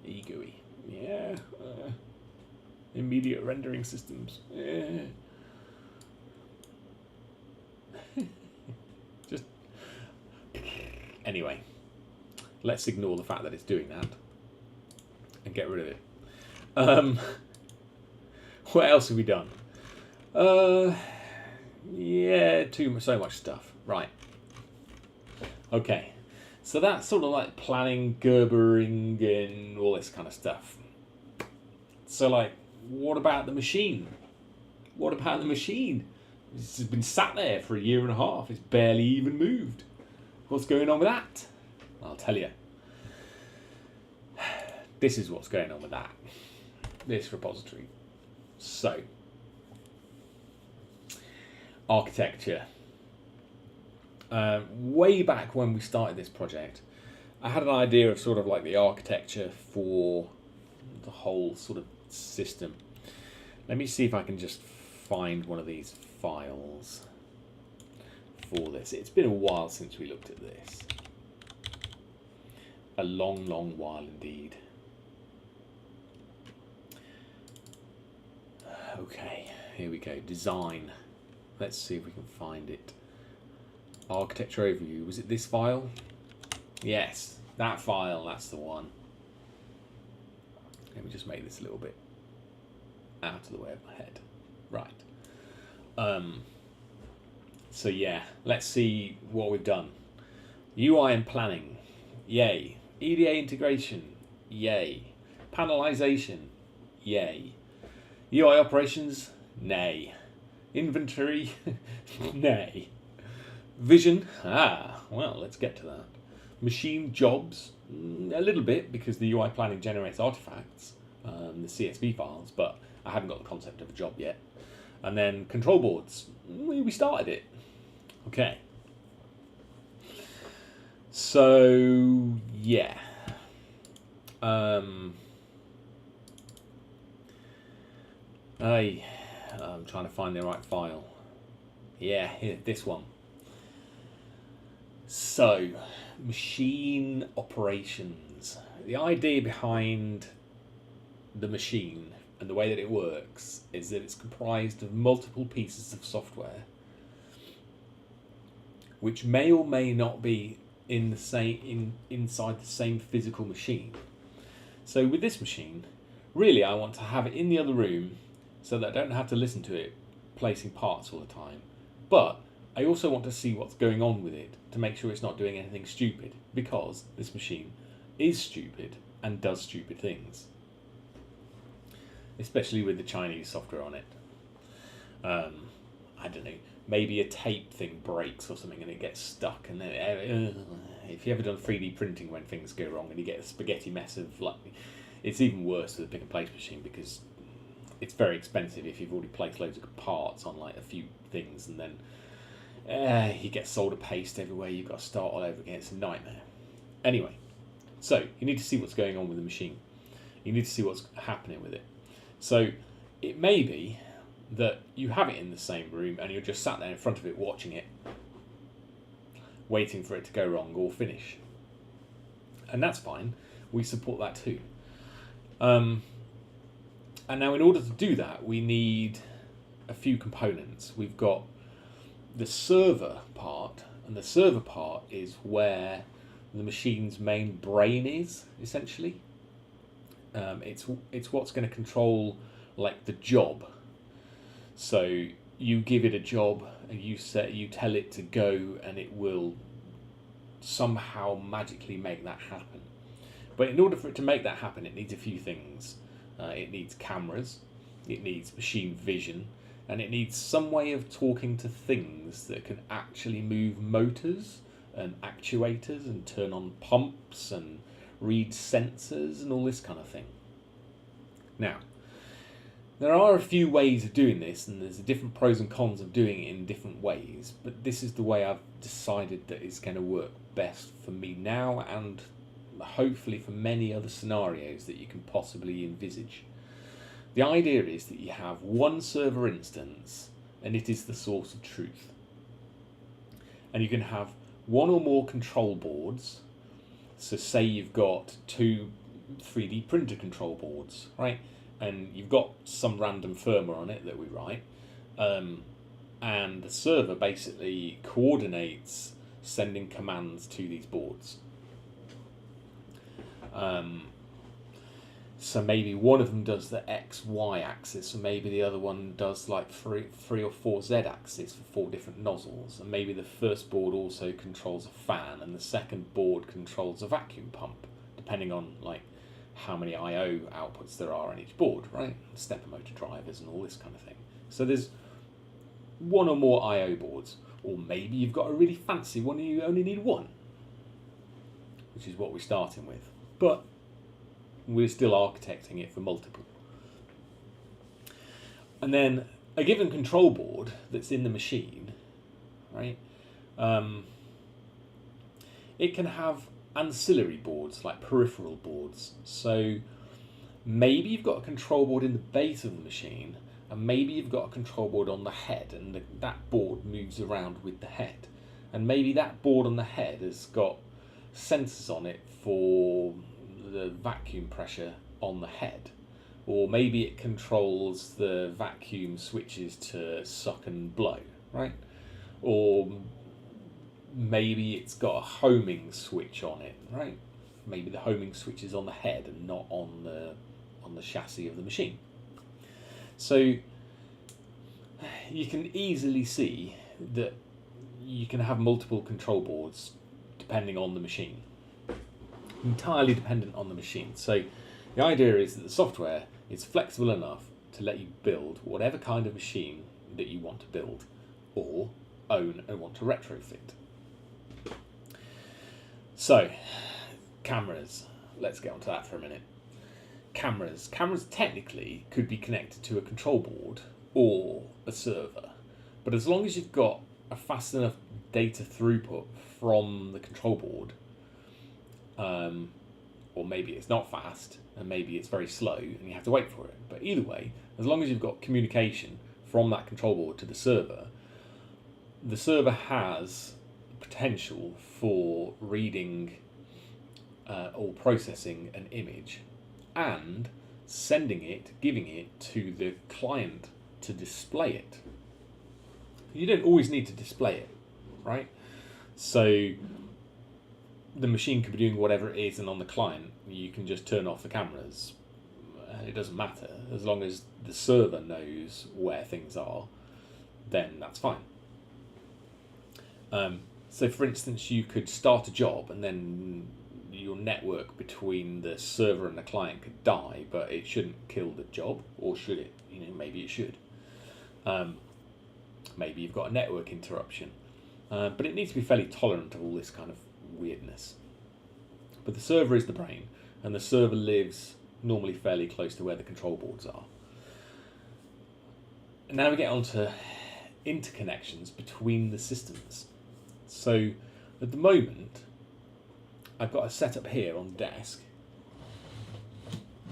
eGUI. Yeah. Immediate rendering systems. Yeah. Just. Anyway. Let's ignore the fact that it's doing that. And get rid of it. What else have we done? Yeah, so much stuff. Right. Okay. So that's sort of like planning, Gerbering, and all this kind of stuff. So, like, what about the machine? What about the machine? It's been sat there for 1.5 years. It's barely even moved. What's going on with that? I'll tell you. This is what's going on with that. This repository. So, architecture. Way back when we started this project, I had an idea of sort of like the architecture for the whole sort of system. Let me see if I can just find one of these files for this. It's been a while since we looked at this. A long, long while indeed. Okay, here we go. Design. Let's see if we can find it. Architecture overview. Was it this file? Yes, that file. That's the one. Let me just make this a little bit out of the way of my head. Right. So yeah, let's see what we've done. UI and planning. Yay. EDA integration. Yay. Panelization. Yay. UI operations. Nay. Inventory. Nay. Vision. Well, let's get to that. Machine jobs. A little bit, because the UI planning generates artifacts, the CSV files, but I haven't got the concept of a job yet. And then control boards. We started it. Okay. So, yeah. I'm trying to find the right file. Yeah, here, this one. So, machine operations. The idea behind the machine and the way that it works is that it's comprised of multiple pieces of software which may or may not be in the inside the same physical machine. So with this machine, really I want to have it in the other room so that I don't have to listen to it placing parts all the time. But I also want to see what's going on with it to make sure it's not doing anything stupid, because this machine is stupid and does stupid things, especially with the Chinese software on it. I don't know, maybe a tape thing breaks or something and it gets stuck, and then if you ever done 3D printing when things go wrong and you get a spaghetti mess of, like, it's even worse with a pick and place machine because it's very expensive if you've already placed loads of parts on like a few things, and then you get solder paste everywhere, you've got to start all over again. It's a nightmare. Anyway, so you need to see what's going on with the machine. You need to see what's happening with it. So it may be that you have it in the same room and you're just sat there in front of it watching it, waiting for it to go wrong or finish. And that's fine. We support that too. And now in order to do that, we need a few components. We've got the server part, and the server part is where the machine's main brain is, essentially. It's what's going to control, like, the job. So you give it a job and you tell it to go, and it will somehow magically make that happen. But in order for it to make that happen, it needs a few things. It needs cameras, it needs machine vision, and it needs some way of talking to things that can actually move motors and actuators and turn on pumps and read sensors and all this kind of thing. Now, there are a few ways of doing this, and there's different pros and cons of doing it in different ways, but this is the way I've decided that it's going to work best for me now, and hopefully for many other scenarios that you can possibly envisage. The idea is that you have one server instance, and it is the source of truth. And you can have one or more control boards. So say you've got 2 3D printer control boards, right? And you've got some random firmware on it that we write. And the server basically coordinates sending commands to these boards. So maybe one of them does the X, Y axis, and maybe the other one does like 3 or 4 Z axis for 4 different nozzles, and maybe the first board also controls a fan, and the second board controls a vacuum pump, depending on like how many I/O outputs there are on each board, right? Stepper motor drivers and all this kind of thing. So there's one or more I/O boards, or maybe you've got a really fancy one and you only need one, which is what we're starting with. But we're still architecting it for multiple. And then a given control board that's in the machine, right? It can have ancillary boards, like peripheral boards. So maybe you've got a control board in the base of the machine, and maybe you've got a control board on the head, and that board moves around with the head. And maybe that board on the head has got sensors on it for the vacuum pressure on the head, or maybe it controls the vacuum switches to suck and blow, right? Or maybe it's got a homing switch on it, right? Maybe the homing switch is on the head and not on the chassis of the machine. So you can easily see that you can have multiple control boards depending on the machine. Entirely dependent on the machine. So the idea is that the software is flexible enough to let you build whatever kind of machine that you want to build or own and want to retrofit. So, cameras. Let's get onto that for a minute. Cameras. Cameras technically could be connected to a control board or a server, but as long as you've got a fast enough data throughput from the control board, or maybe it's not fast and maybe it's very slow and you have to wait for it, but either way, as long as you've got communication from that control board to the server has potential for reading or processing an image and sending it, giving it to the client to display it. You don't always need to display it, right? So the machine could be doing whatever it is, and on the client you can just turn off the cameras it doesn't matter. As long as the server knows where things are, then that's fine. So for instance, you could start a job and then your network between the server and the client could die, but it shouldn't kill the job, or should it? Maybe it should. Maybe you've got a network interruption, but it needs to be fairly tolerant of all this kind of weirdness. But the server is the brain, and the server lives normally fairly close to where the control boards are. And now we get on to interconnections between the systems. So at the moment, I've got a setup here on the desk,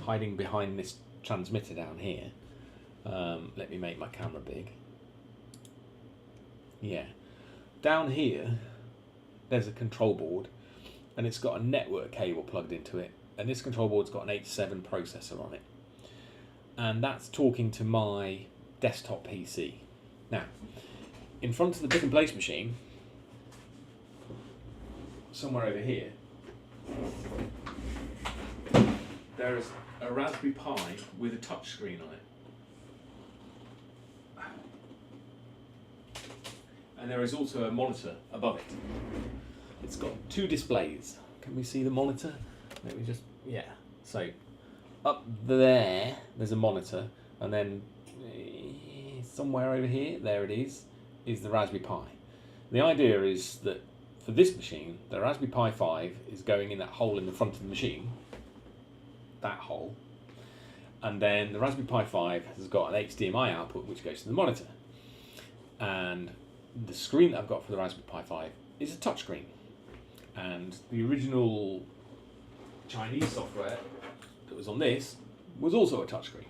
hiding behind this transmitter down here. Let me make my camera big. Yeah. Down here, there's a control board, and it's got a network cable plugged into it, and this control board's got an H7 processor on it. And that's talking to my desktop PC. Now, in front of the pick and place machine, somewhere over here, there is a Raspberry Pi with a touch screen on it. And there is also a monitor above it. It's got two displays. Can we see the monitor? Let me just, yeah. So up there's a monitor, and then somewhere over here, there it is the Raspberry Pi. The idea is that for this machine, the Raspberry Pi 5 is going in that hole in the front of the machine, that hole, and then the Raspberry Pi 5 has got an HDMI output which goes to the monitor. And the screen that I've got for the Raspberry Pi 5 is a touchscreen. And the original Chinese software that was on this was also a touchscreen.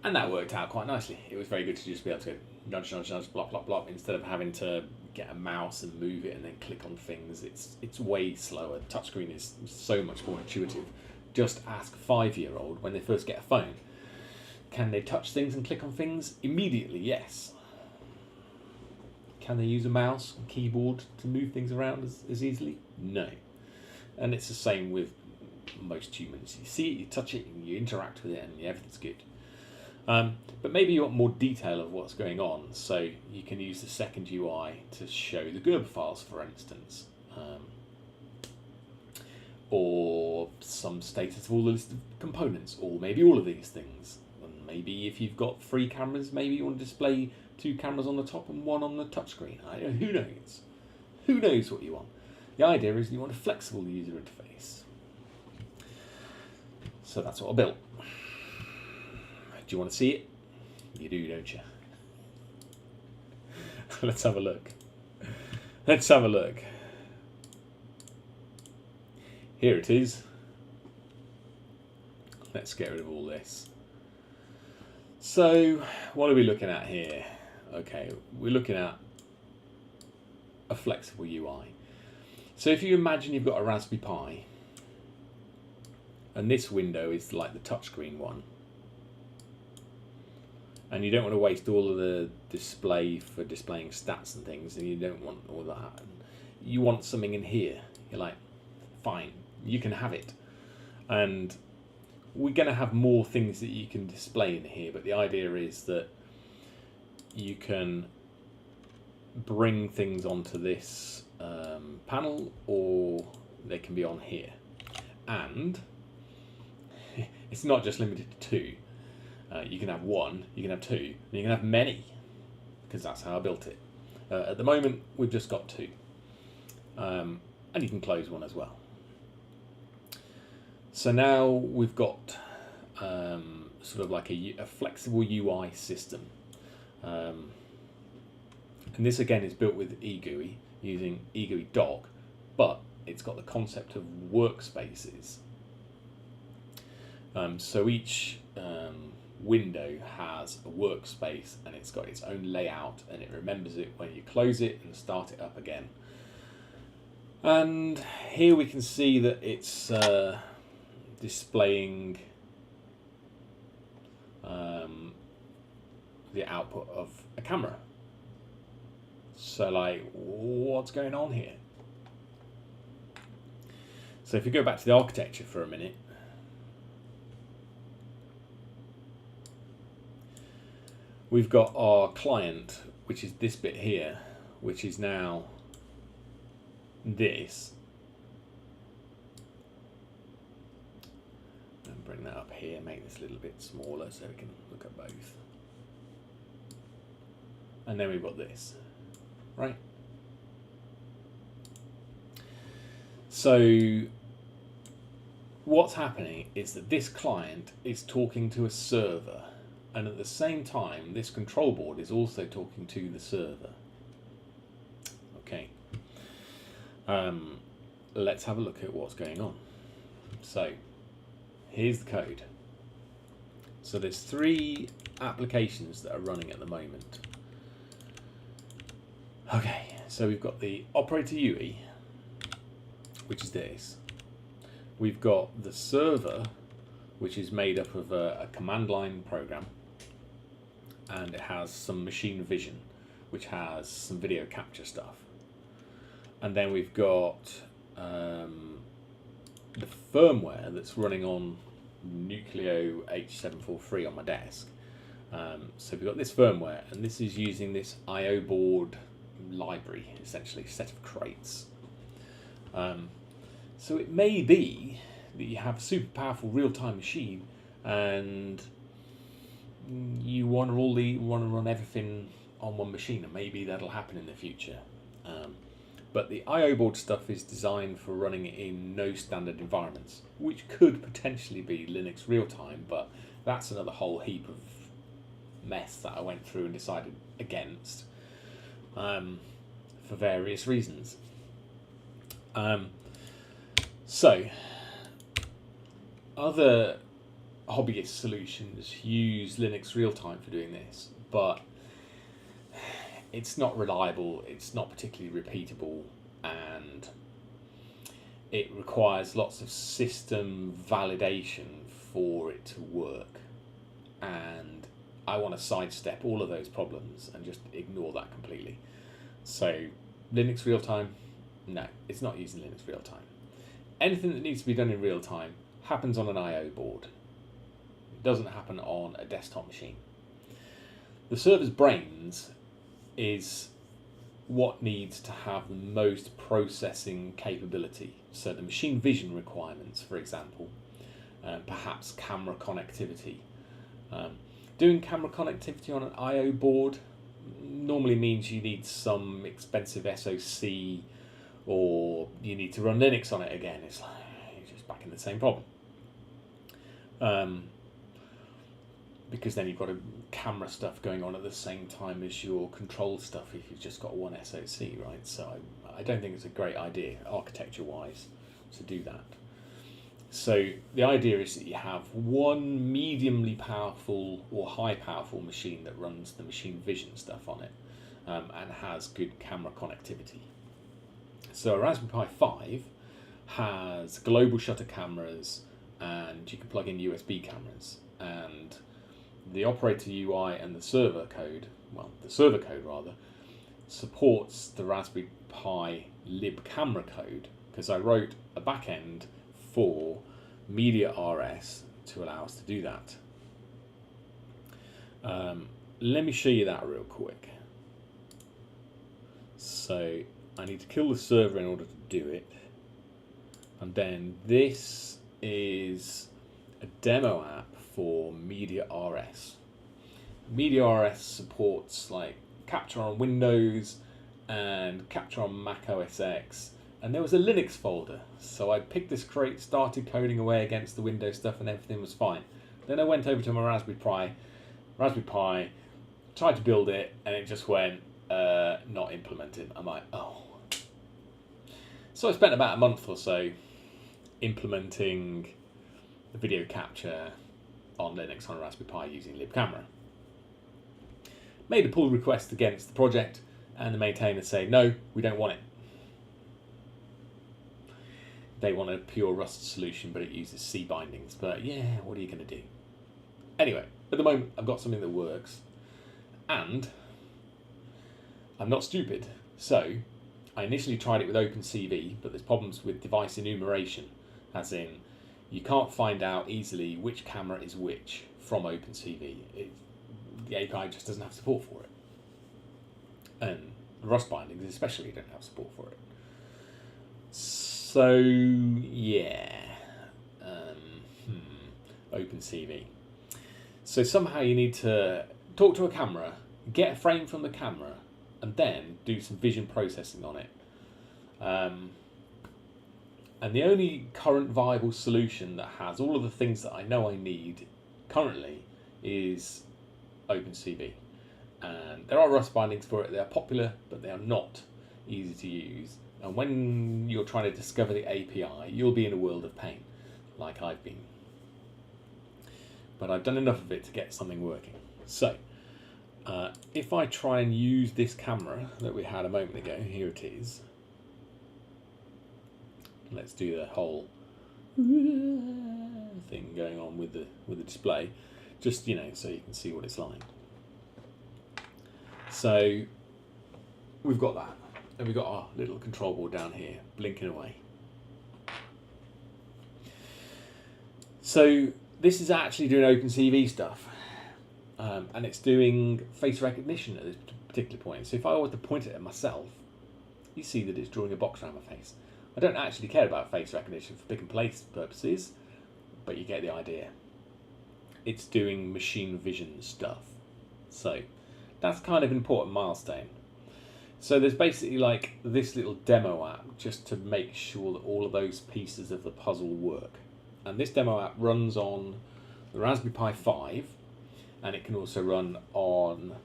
And that worked out quite nicely. It was very good to just be able to nudge, nudge, nudge, blop, blop, blop, instead of having to get a mouse and move it and then click on things. It's way slower. Touchscreen is so much more intuitive. Just ask a 5-year-old when they first get a phone. Can they touch things and click on things? Immediately, yes. Can they use a mouse and keyboard to move things around as easily? No. And it's the same with most humans. You see it, you touch it, and you interact with it, and everything's good. But maybe you want more detail of what's going on, so you can use the second UI to show the Gerber files, for instance. Or some status of all the list of components, or maybe all of these things. And maybe if you've got 3 cameras, maybe you want to display 2 cameras on the top and 1 on the touchscreen. Who knows? Who knows what you want? The idea is you want a flexible user interface. So that's what I built. Do you want to see it? You do, don't you? Let's have a look. Let's have a look. Here it is. Let's get rid of all this. So, what are we looking at here? Okay, we're looking at a flexible UI. So if you imagine you've got a Raspberry Pi, and this window is like the touchscreen one, and you don't want to waste all of the display for displaying stats and things, and you don't want all that. You want something in here. You're like, fine, you can have it. And we're going to have more things that you can display in here, but the idea is that you can bring things onto this panel, or they can be on here. And it's not just limited to 2. You can have 1, you can have 2, and you can have many, because that's how I built it. At the moment, we've just got 2. And you can close one as well. So now we've got sort of like a flexible UI system. And this again is built with eGUI, using eGUI dock, but it's got the concept of workspaces. So each window has a workspace, and it's got its own layout, and it remembers it when you close it and start it up again. And here we can see that it's displaying the output of a camera. So like, what's going on here? So if you go back to the architecture for a minute, we've got our client, which is this bit here, which is now this. And bring that up here, make this a little bit smaller so we can look at both. And then we've got this, right? So what's happening is that this client is talking to a server, and at the same time this control board is also talking to the server. Okay, let's have a look at what's going on. So here's the code. So there's 3 applications that are running at the moment. Okay, so we've got the operator UI, which is this. We've got the server, which is made up of a command line program, and it has some machine vision, which has some video capture stuff. And then we've got the firmware that's running on Nucleo H743 on my desk. So we've got this firmware, and this is using this IO board library, essentially a set of crates. So it may be that you have a super powerful real-time machine and you want to run everything on one machine, and maybe that'll happen in the future. But the IO board stuff is designed for running in no standard environments, which could potentially be Linux real-time, but that's another whole heap of mess that I went through and decided against for various reasons. So other hobbyist solutions use Linux real-time for doing this, but it's not reliable, it's not particularly repeatable, and it requires lots of system validation for it to work. And I want to sidestep all of those problems and just ignore that completely. So Linux real-time, no, it's not using Linux real-time. Anything that needs to be done in real-time happens on an IO board. It doesn't happen on a desktop machine. The server's brains is what needs to have the most processing capability. So the machine vision requirements, for example, perhaps camera connectivity. Doing camera connectivity on an IO board normally means you need some expensive SoC, or you need to run Linux on it again. It's like you're just back in the same problem. Because then you've got a camera stuff going on at the same time as your control stuff if you've just got one SoC, right? So I don't think it's a great idea, architecture-wise, to do that. So the idea is that you have one mediumly powerful or high powerful machine that runs the machine vision stuff on it, and has good camera connectivity. So a Raspberry Pi 5 has global shutter cameras, and you can plug in USB cameras, and the operator UI and the server code, well, the server code rather, supports the Raspberry Pi lib camera code, because I wrote a backend for Media RS to allow us to do that. Let me show you that real quick. So I need to kill the server in order to do it. And then this is a demo app for Media RS. Media RS supports like capture on Windows and capture on Mac OS X. And there was a Linux folder, so I picked this crate, started coding away against the Windows stuff, and everything was fine. Then I went over to my Raspberry Pi, tried to build it, and it just went, not implemented. I'm like, oh. So I spent about a month or so implementing the video capture on Linux on a Raspberry Pi using libcamera. Made a pull request against the project, and the maintainers say, no, we don't want it. They want a pure Rust solution, but it uses C bindings. But yeah, what are you going to do? Anyway, at the moment, I've got something that works. And I'm not stupid. So I initially tried it with OpenCV, but there's problems with device enumeration. as in you can't find out easily which camera is which from OpenCV. The API just doesn't have support for it. And Rust bindings especially don't have support for it. So, yeah. OpenCV. So somehow you need to talk to a camera, get a frame from the camera, and then do some vision processing on it. And the only current viable solution that has all of the things that I know I need currently is OpenCV. And there are Rust bindings for it. They are popular, but they are not easy to use. And when you're trying to discover the API, you'll be in a world of pain, like I've been. But I've done enough of it to get something working. So, if I try and use this camera that we had a moment ago, here it is. Let's do the whole thing going on with the display, just so you can see what it's like. So we've got that, and we've got our little control board down here blinking away. So this is actually doing OpenCV stuff, and it's doing face recognition at this particular point. So if I were to point it at myself, you see that it's drawing a box around my face. I don't actually care about face recognition for pick and place purposes, but you get the idea. It's doing machine vision stuff. So that's kind of an important milestone. So there's basically like this little demo app just to make sure that all of those pieces of the puzzle work. And this demo app runs on the Raspberry Pi 5, and it can also run on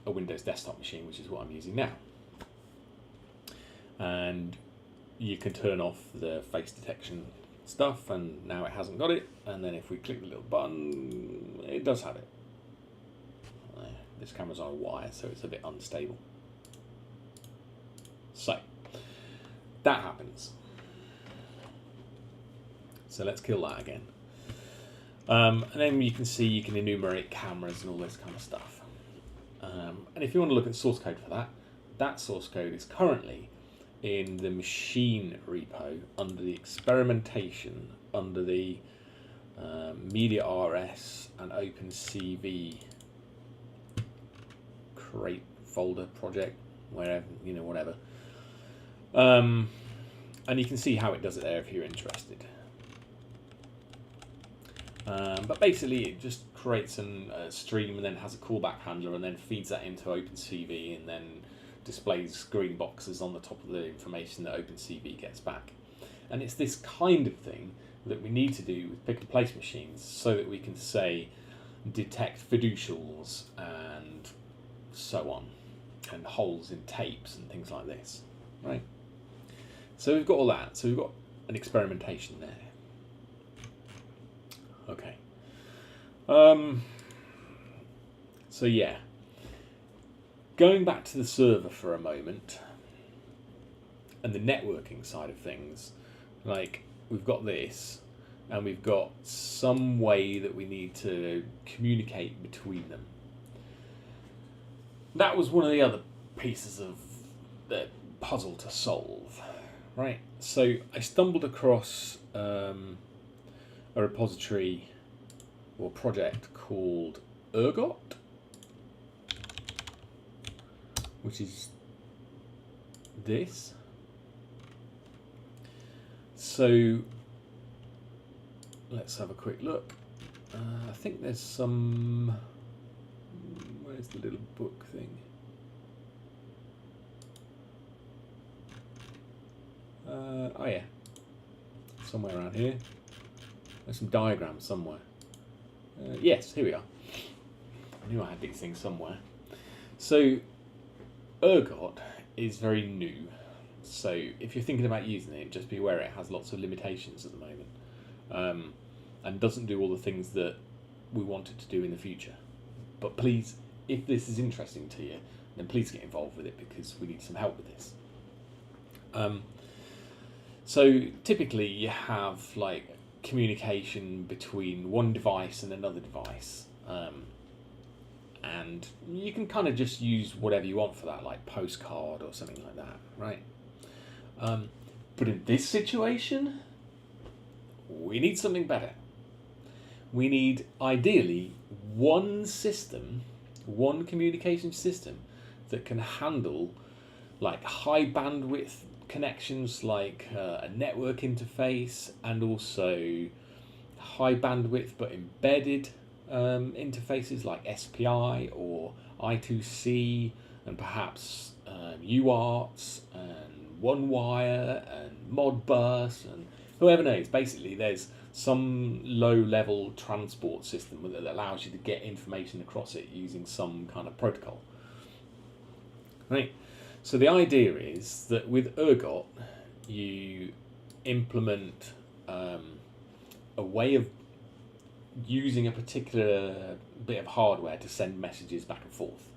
a Windows desktop machine, which is what I'm using now. And you can turn off the face detection stuff, and now it hasn't got it. And then if we click the little button, it does have it. This camera's on a wire, so it's a bit unstable. So that happens. So let's kill that again. And then you can see you can enumerate cameras and all this kind of stuff. And if you want to look at the source code for that, that source code is currently in the machine repo under the experimentation, under the Media RS and OpenCV crate folder project, wherever, whatever. And you can see how it does it there if you're interested. But basically it just creates a stream and then has a callback handler and then feeds that into OpenCV and then displays green boxes on the top of the information that OpenCV gets back. And it's this kind of thing that we need to do with pick and place machines so that we can say detect fiducials and so on, and holes in tapes and things like this, right? So we've got all that. So we've got an experimentation there. Okay. So yeah, going back to the server for a moment and the networking side of things, like we've got this and we've got some way that we need to communicate between them. That was one of the other pieces of the puzzle to solve, right? So I stumbled across a repository or project called Ergot, which is this. So let's have a quick look. I think there's some... Where's the little book thing? Oh yeah, somewhere around here. There's some diagrams somewhere. Yes, here we are. I knew I had these things somewhere. So Ergot is very new. So if you're thinking about using it, just be aware it has lots of limitations at the moment, and doesn't do all the things that we want it to do in the future. But please, if this is interesting to you, then please get involved with it because we need some help with this. So typically you have like communication between one device and another device, and you can kind of just use whatever you want for that, like postcard or something like that, right? But in this situation, we need something better. We need, ideally, one system, one communication system that can handle like high bandwidth connections, like a network interface, and also high bandwidth but embedded interfaces like SPI or I2C, and perhaps UARTs and OneWire and Modbus, and whoever knows. Basically, there's some low-level transport system that allows you to get information across it using some kind of protocol. Right. So the idea is that with Ergot, you implement a way of using a particular bit of hardware to send messages back and forth.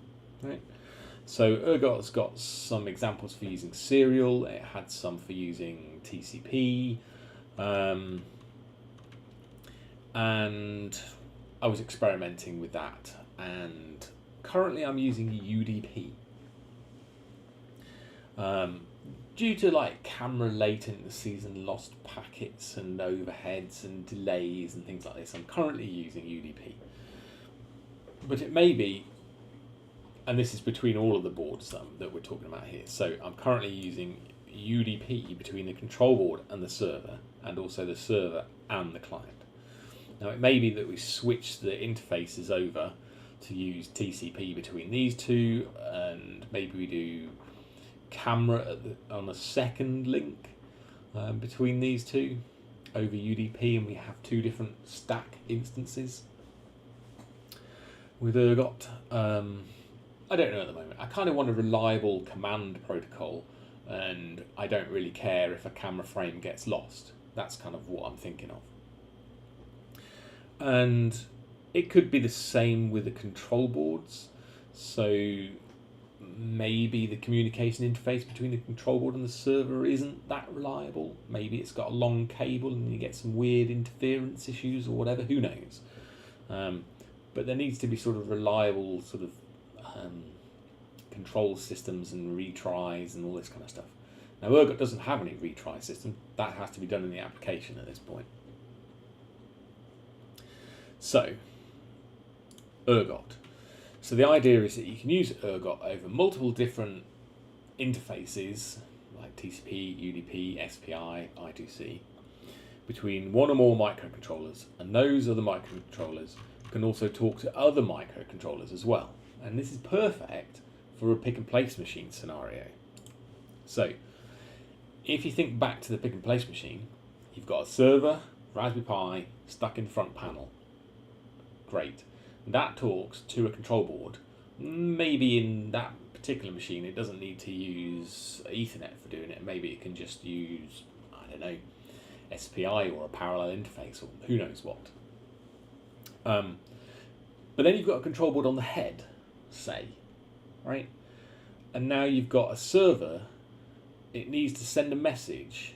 Right. So Ergot's got some examples for using serial. It had some for using TCP. And I was experimenting with that, and currently I'm using UDP. Due to like camera latencies and lost packets and overheads and delays and things like this, I'm currently using UDP. But it may be, and this is between all of the boards that we're talking about here, so I'm currently using UDP between the control board and the server, and also the server and the client. Now it may be that we switch the interfaces over to use TCP between these two, and maybe we do camera on a second link between these two over UDP, and we have two different stack instances. With Ergot, I don't know at the moment. I kind of want a reliable command protocol, and I don't really care if a camera frame gets lost. That's kind of what I'm thinking of. And it could be the same with the control boards. So maybe the communication interface between the control board and the server isn't that reliable. Maybe it's got a long cable and you get some weird interference issues or whatever. Who knows? But there needs to be sort of reliable sort of control systems and retries and all this kind of stuff. Now Ergot doesn't have any retry system. That has to be done in the application at this point. So, Ergot. So the idea is that you can use Ergot over multiple different interfaces like TCP, UDP, SPI, I2C between one or more microcontrollers, and those other microcontrollers can also talk to other microcontrollers as well. And this is perfect for a pick and place machine scenario. So if you think back to the pick and place machine, you've got a server, Raspberry Pi, stuck in the front panel. Great. That talks to a control board. Maybe in that particular machine it doesn't need to use Ethernet for doing it. Maybe it can just use, I don't know, SPI or a parallel interface or who knows what. But then you've got a control board on the head, say, right? And now you've got a server. It needs to send a message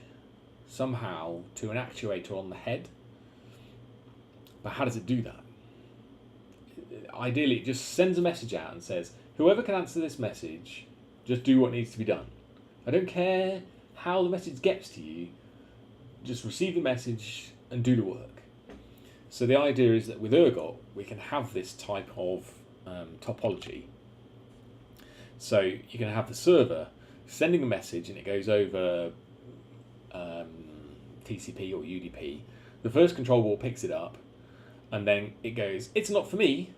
somehow to an actuator on the head. But how does it do that? Ideally, it just sends a message out and says, whoever can answer this message, just do what needs to be done. I don't care how the message gets to you, just receive the message and do the work. So the idea is that with Ergot, we can have this type of topology. So you can have the server sending a message and it goes over TCP or UDP. The first control board picks it up and then it goes, it's not for me.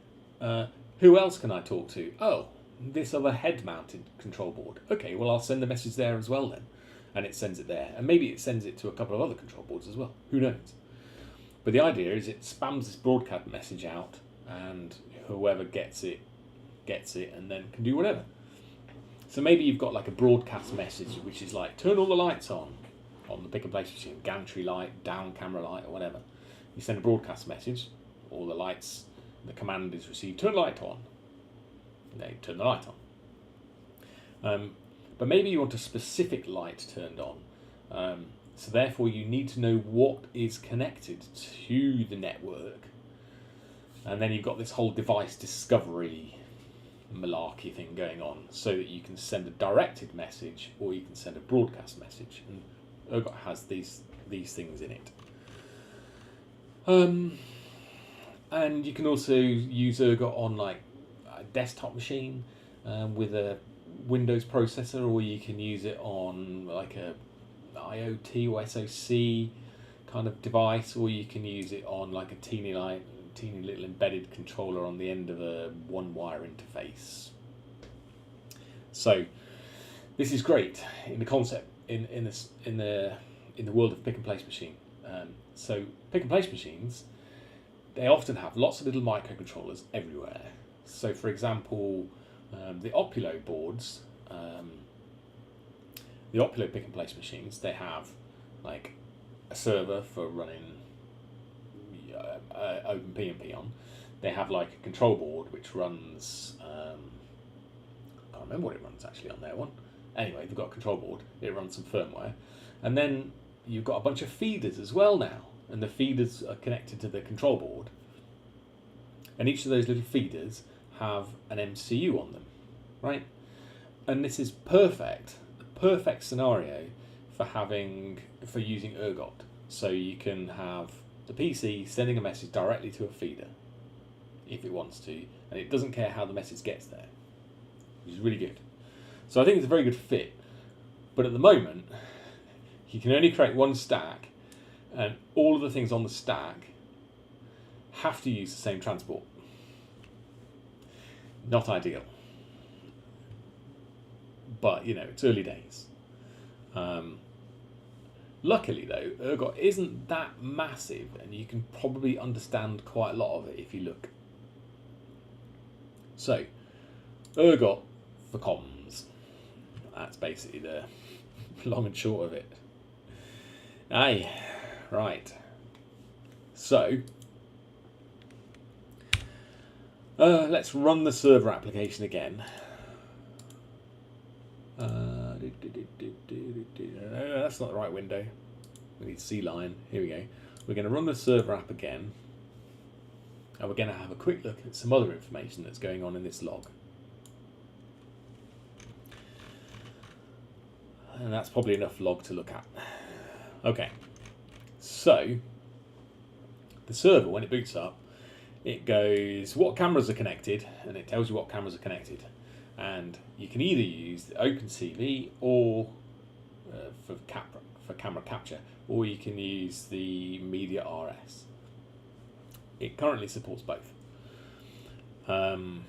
Who else can I talk to? Oh, this other head-mounted control board. Okay, well, I'll send the message there as well then. And it sends it there. And maybe it sends it to a couple of other control boards as well. Who knows? But the idea is it spams this broadcast message out, and whoever gets it, and then can do whatever. So maybe you've got like a broadcast message, which is like, turn all the lights on the pick and place machine, gantry light, down camera light, or whatever. You send a broadcast message, all the lights, the command is received, turn light on. They turn the light on. But maybe you want a specific light turned on. So therefore you need to know what is connected to the network. And then you've got this whole device discovery malarkey thing going on, so that you can send a directed message or you can send a broadcast message. And Ergot has these things in it. And you can also use Ergot on like a desktop machine with a Windows processor, or you can use it on like a IoT or SoC kind of device, or you can use it on like a teeny little embedded controller on the end of a one-wire interface. So this is great in the concept in the world of pick and place machine. So pick and place machines, they often have lots of little microcontrollers everywhere. So for example, the Opulo boards, the Opulo pick and place machines, they have like a server for running OpenPnP on. They have like a control board which runs, I can't remember what it runs actually on their one. Anyway, they've got a control board, it runs some firmware. And then you've got a bunch of feeders as well now, and the feeders are connected to the control board. And each of those little feeders have an MCU on them, right? And this is perfect scenario for using Ergot. So you can have the PC sending a message directly to a feeder if it wants to, and it doesn't care how the message gets there, which is really good. So I think it's a very good fit. But at the moment, you can only create one stack, and all of the things on the stack have to use the same transport. Not ideal. But, you know, it's early days. Luckily, though, Ergot isn't that massive, and you can probably understand quite a lot of it if you look. So, Ergot for comms. That's basically the long and short of it. Aye, right. So, let's run the server application again. No, that's not the right window. We need C-line. Here we go. We're going to run the server app again, and we're going to have a quick look at some other information that's going on in this log. And that's probably enough log to look at. Okay, so the server, when it boots up, it goes, what cameras are connected, and it tells you what cameras are connected. And you can either use the OpenCV or for camera capture, or you can use the Media RS. It currently supports both. And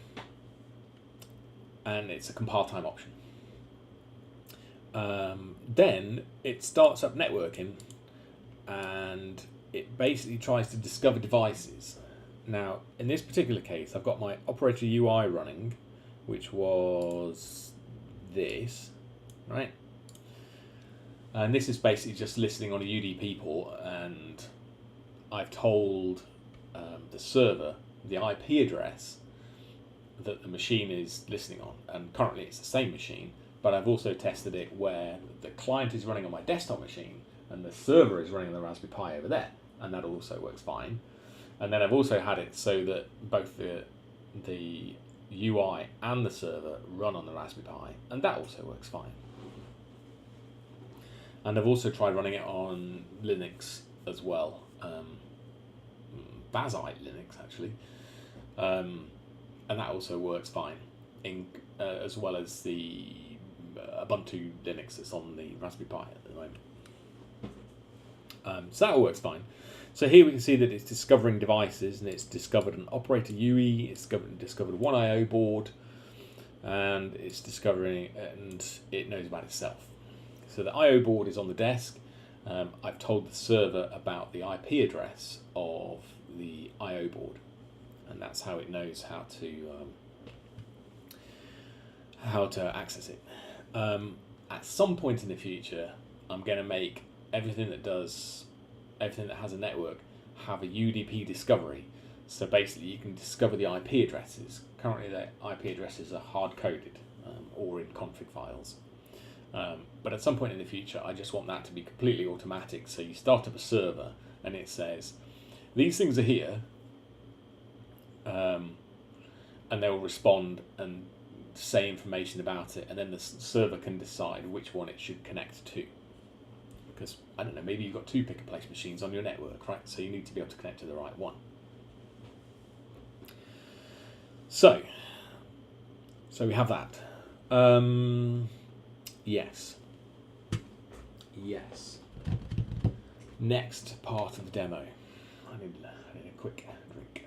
it's a compile time option. Then it starts up networking, and it basically tries to discover devices. Now, in this particular case, I've got my operator UI running, which was this, right? And this is basically just listening on a UDP port, and I've told the server the IP address that the machine is listening on, and currently it's the same machine, but I've also tested it where the client is running on my desktop machine and the server is running on the Raspberry Pi over there, and that also works fine. And then I've also had it so that both the UI and the server run on the Raspberry Pi, and that also works fine. And I've also tried running it on Linux as well, Basite Linux actually, and that also works fine, as well as the Ubuntu Linux that's on the Raspberry Pi at the moment. So that all works fine. So here we can see that it's discovering devices, and it's discovered an operator UI, it's discovered one I/O board, and it's discovering, and it knows about itself. So the I/O board is on the desk. I've told the server about the IP address of the I/O board, and that's how it knows how to access it. At some point in the future, I'm going to make everything that has a network have a UDP discovery. So basically, you can discover the IP addresses. Currently, the IP addresses are hard-coded or in config files. But at some point in the future, I just want that to be completely automatic. So you start up a server, and it says, these things are here, and they'll respond and say information about it, and then the server can decide which one it should connect to. because, I don't know, maybe you've got 2 pick-and-place machines on your network, right? So you need to be able to connect to the right one. So we have that. Yes. Next part of the demo. I need a quick drink.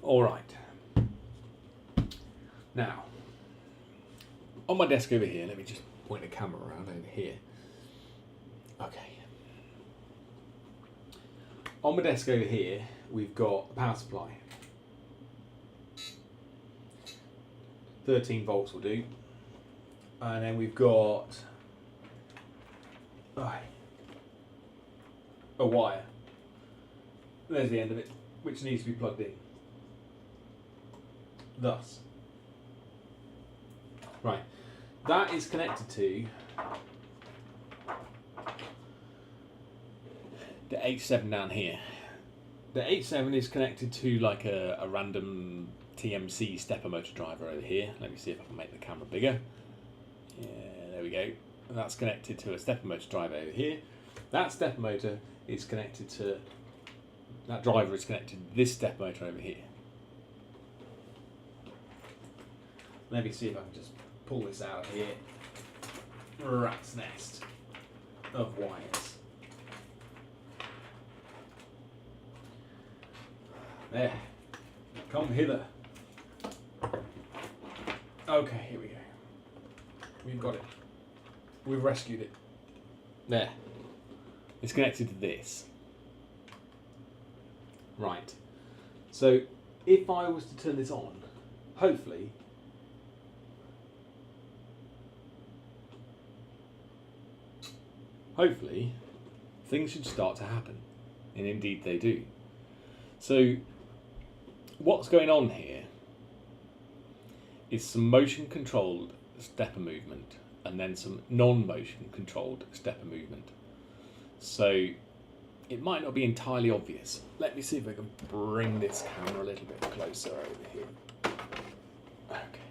All right. Now, on my desk over here, let me just point the camera around over here. Okay. On my desk over here, we've got a power supply. 13 volts will do. And then we've got a wire. There's the end of it, which needs to be plugged in. Thus. Right. That is connected to the H7 down here. The H7 is connected to like a random TMC stepper motor driver over here. Let me see if I can make the camera bigger. Yeah, there we go. And that's connected to a stepper motor driver over here. That stepper motor is connected to, that driver is connected to this stepper motor over here. Let me see if I can just pull this out of here. Rat's nest of wires. There. Come hither. Okay, here we go. We've got it. We've rescued it. There. It's connected to this. Right. So, if I was to turn this on, hopefully, things should start to happen. And indeed they do. So, what's going on here is some motion controlled stepper movement and then some non-motion controlled stepper movement. So it might not be entirely obvious. Let me see if I can bring this camera a little bit closer over here. Okay.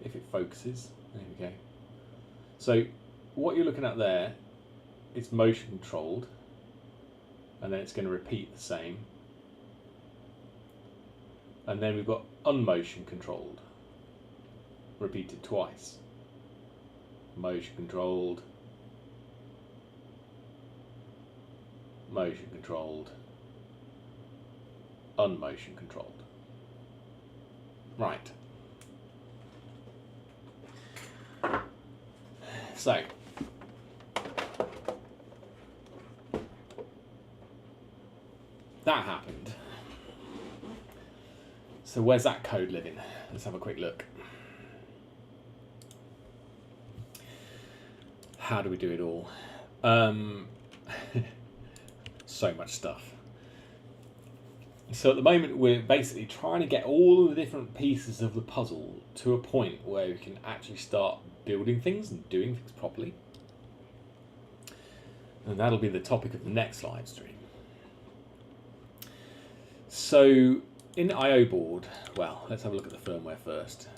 If it focuses, there we go. So what you're looking at there is motion controlled, and then it's going to repeat the same. And then we've got unmotion controlled, repeated twice. Motion controlled, motion controlled, unmotion controlled. Right. So, that happened. So where's that code living? Let's have a quick look. How do we do it all? So much stuff. So at the moment we're basically trying to get all the different pieces of the puzzle to a point where we can actually start building things and doing things properly. And that'll be the topic of the next live stream. So in the I/O board, well, let's have a look at the firmware first.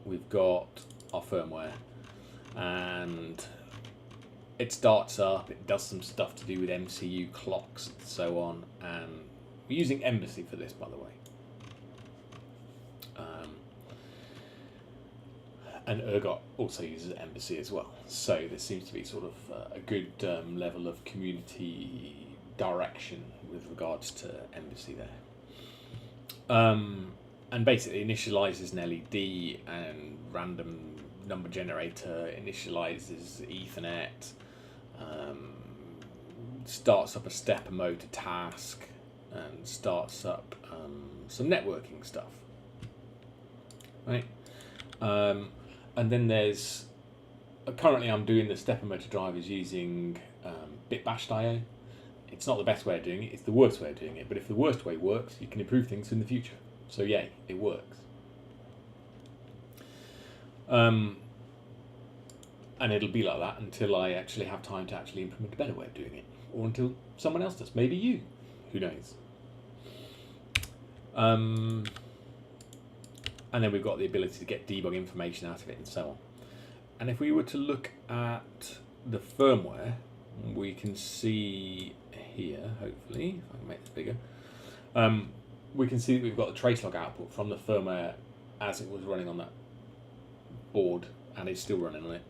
We've got our firmware, and it starts up, it does some stuff to do with MCU clocks and so on, and we're using Embassy for this, by the way. And Ergot also uses Embassy as well. So there seems to be sort of a good level of community direction with regards to Embassy there. And basically initializes an LED and random number generator, initializes Ethernet, starts up a stepper motor task, and starts up some networking stuff. Right? And then there's, currently I'm doing the stepper motor drivers using bitbashed.io. It's not the best way of doing it, it's the worst way of doing it, but if the worst way works, you can improve things in the future. So yay, it works. And it'll be like that until I actually have time to actually implement a better way of doing it, or until someone else does, maybe you, who knows. And then we've got the ability to get debug information out of it and so on. And if we were to look at the firmware, we can see here, hopefully, if I can make this bigger, we can see that we've got the tracelog output from the firmware as it was running on that board, and it's still running on it,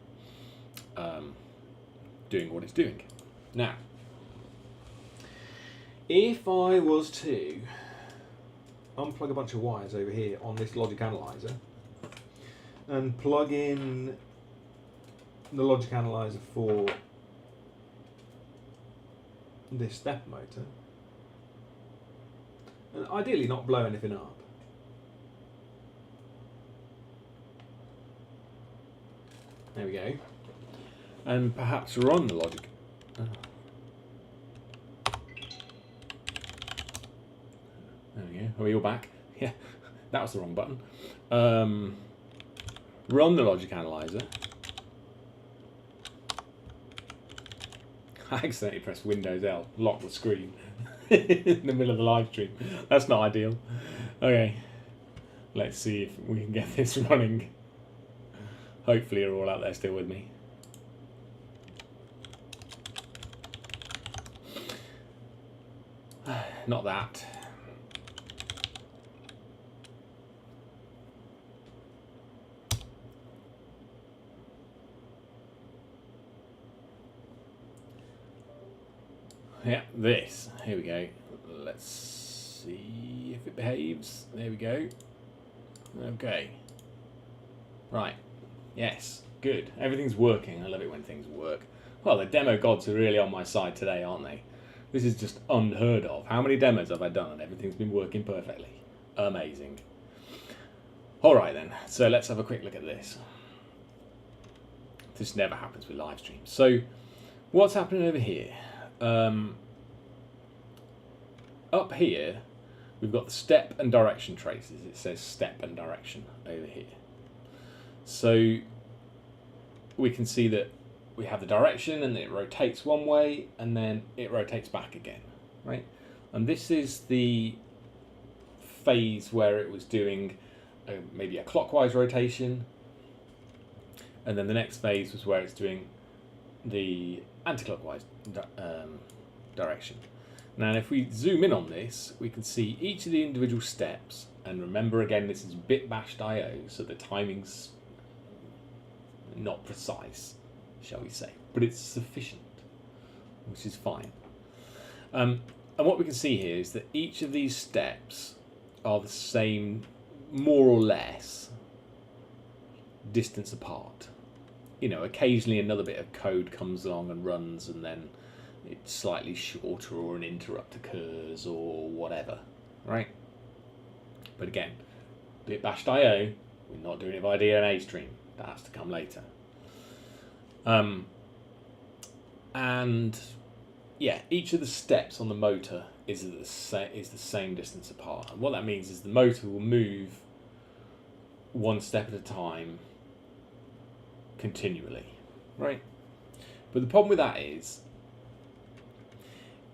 doing what it's doing. Now, if I was to unplug a bunch of wires over here on this logic analyzer and plug in the logic analyzer for this step motor, and ideally not blow anything up. There we go. And perhaps run the logic. There we go. Are we all back? Yeah, that was the wrong button. Run the logic analyzer. I accidentally pressed Windows L, lock the screen in the middle of the live stream. That's not ideal. Okay, let's see if we can get this running. Hopefully you're all out there still with me. Not that. Yeah, this. Here we go. Let's see if it behaves. There we go. Okay. Right. Yes. Good. Everything's working. I love it when things work. Well, the demo gods are really on my side today, aren't they? This is just unheard of. How many demos have I done and everything's been working perfectly? Amazing. Alright then, so let's have a quick look at this. This never happens with live streams. So, what's happening over here? Up here, we've got the step and direction traces. It says step and direction over here. So, we can see that we have the direction and it rotates one way and then it rotates back again, right? And this is the phase where it was doing maybe a clockwise rotation, and then the next phase was where it's doing the anti-clockwise direction. Now if we zoom in on this, we can see each of the individual steps, and remember again this is bit bashed IO, so the timing's not precise, shall we say, but it's sufficient, which is fine. And what we can see here is that each of these steps are the same, more or less, distance apart. You know, occasionally another bit of code comes along and runs, and then it's slightly shorter, or an interrupt occurs, or whatever, right? But again, bit bashed IO, we're not doing it by DNA stream. That has to come later. And yeah, each of the steps on the motor is the same distance apart. And what that means is the motor will move one step at a time continually, right? But the problem with that is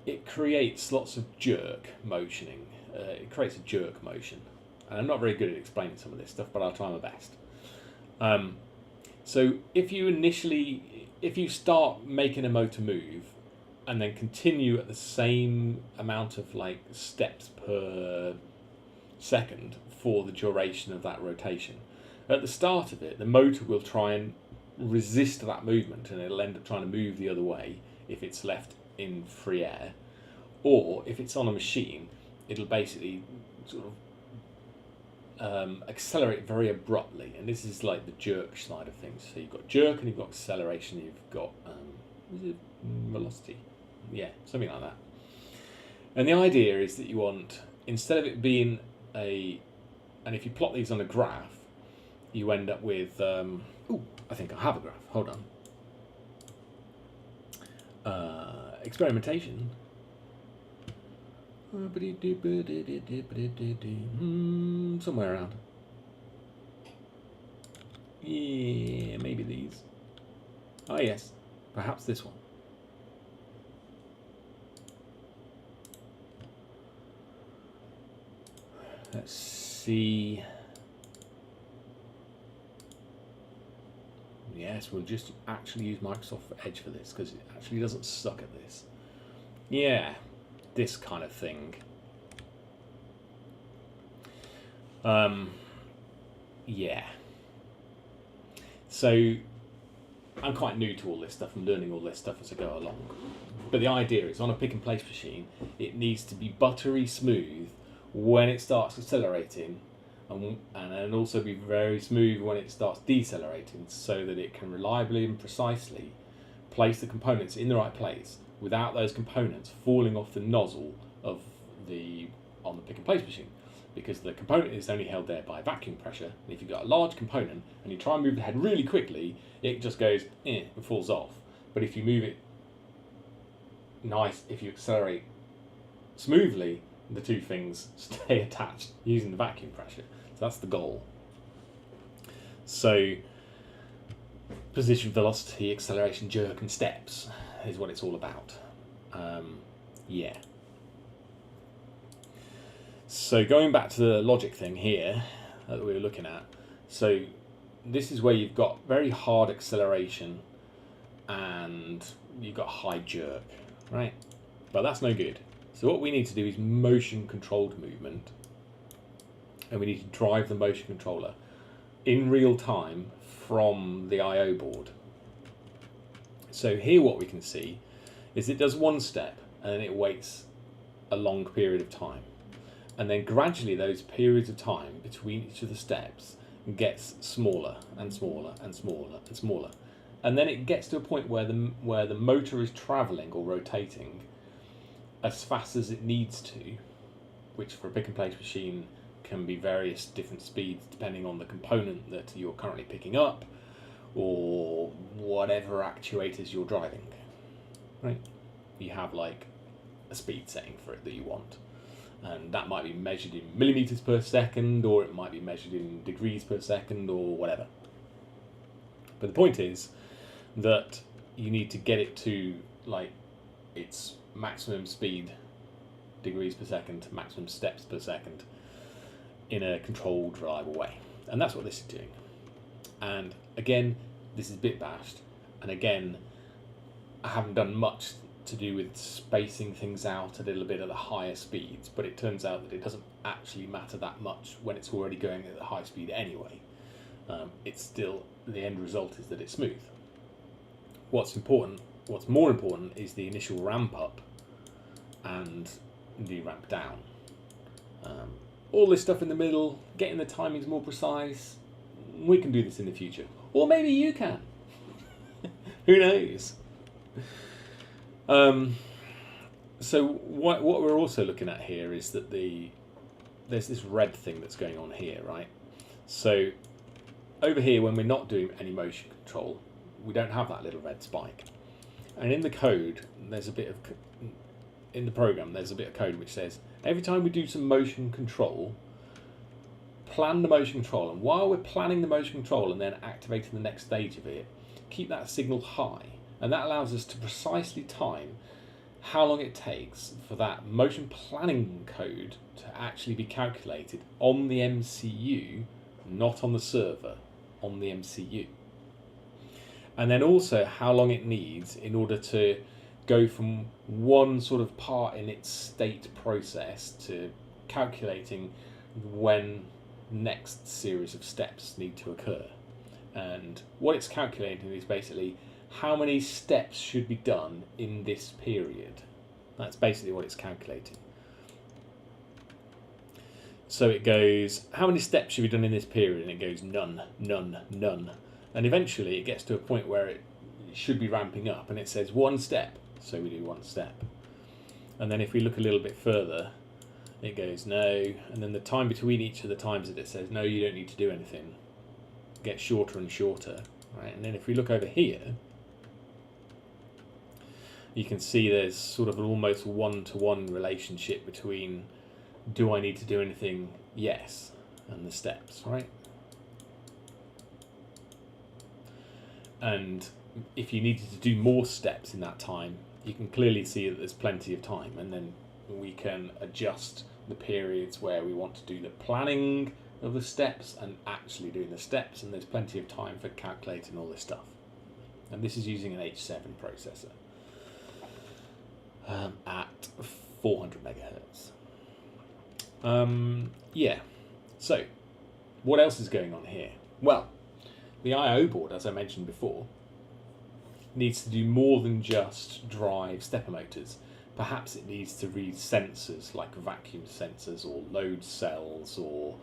it creates lots of jerk motioning. It creates a jerk motion. And I'm not very good at explaining some of this stuff, but I'll try my best. So if you start making a motor move and then continue at the same amount of like steps per second for the duration of that rotation, at the start of it, the motor will try and resist that movement, and it'll end up trying to move the other way if it's left in free air, or if it's on a machine, it'll basically sort of accelerate very abruptly, and this is like the jerk side of things. So you've got jerk and you've got acceleration, you've got is it velocity? Yeah, something like that. And the idea is that you want, instead of it being and if you plot these on a graph, you end up with I think I have a graph, hold on. Experimentation. Somewhere around. Yeah, maybe these. Oh yes, perhaps this one. Let's see. Yes, we'll just actually use Microsoft Edge for this because it actually doesn't suck at this. Yeah, this kind of thing. Yeah. So I'm quite new to all this stuff. I'm learning all this stuff as I go along. But the idea is on a pick and place machine, it needs to be buttery smooth when it starts accelerating, and then also be very smooth when it starts decelerating, so that it can reliably and precisely place the components in the right place without those components falling off the nozzle of on the pick and place machine. Because the component is only held there by vacuum pressure, and if you've got a large component and you try and move the head really quickly, it just goes and falls off. But if you move it if you accelerate smoothly, the two things stay attached using the vacuum pressure. So that's the goal. So position, velocity, acceleration, jerk, and steps is what it's all about. Yeah. So going back to the logic thing here that we were looking at, so this is where you've got very hard acceleration and you've got high jerk, right? But that's no good. So what we need to do is motion controlled movement, and we need to drive the motion controller in real time from the I/O board. So here what we can see is it does one step and then it waits a long period of time. And then gradually those periods of time between each of the steps gets smaller and smaller and smaller and smaller. And then it gets to a point where the motor is travelling or rotating as fast as it needs to, which for a pick and place machine can be various different speeds depending on the component that you're currently picking up or whatever actuators you're driving. Right? You have like a speed setting for it that you want. And that might be measured in millimeters per second, or it might be measured in degrees per second, or whatever. But the point is that you need to get it to like its maximum speed, degrees per second, maximum steps per second, in a controlled, reliable way. And that's what this is doing. And again, this is bit bashed. And again, I haven't done much to do with spacing things out a little bit at the higher speeds, but it turns out that it doesn't actually matter that much when it's already going at the high speed anyway. It's still, the end result is that it's smooth. What's more important is the initial ramp up and the ramp down. All this stuff in the middle, getting the timings more precise, we can do this in the future. Or maybe you can. Who knows? So what we're also looking at here is that there's this red thing that's going on here, right? So over here, when we're not doing any motion control, we don't have that little red spike. And in the code, in the program, there's a bit of code which says, every time we do some motion control, plan the motion control. And while we're planning the motion control and then activating the next stage of it, keep that signal high. And that allows us to precisely time how long it takes for that motion planning code to actually be calculated on the MCU, not on the server, on the MCU. And then also how long it needs in order to go from one sort of part in its state process to calculating when next series of steps need to occur. And what it's calculating is basically how many steps should be done in this period. That's basically what it's calculating. So it goes, how many steps should be done in this period? And it goes none, none, none. And eventually it gets to a point where it should be ramping up and it says one step. So we do one step. And then if we look a little bit further, it goes no. And then the time between each of the times that it says no, you don't need to do anything, gets shorter and shorter. Right? And then if we look over here, you can see there's sort of an almost one-to-one relationship between do I need to do anything? Yes, and the steps, right? And if you needed to do more steps in that time, you can clearly see that there's plenty of time, and then we can adjust the periods where we want to do the planning of the steps and actually doing the steps, and there's plenty of time for calculating all this stuff. And this is using an H7 processor at 400 megahertz. Yeah, so what else is going on here? Well, the I/O board, as I mentioned before, needs to do more than just drive stepper motors. Perhaps it needs to read sensors like vacuum sensors or load cells or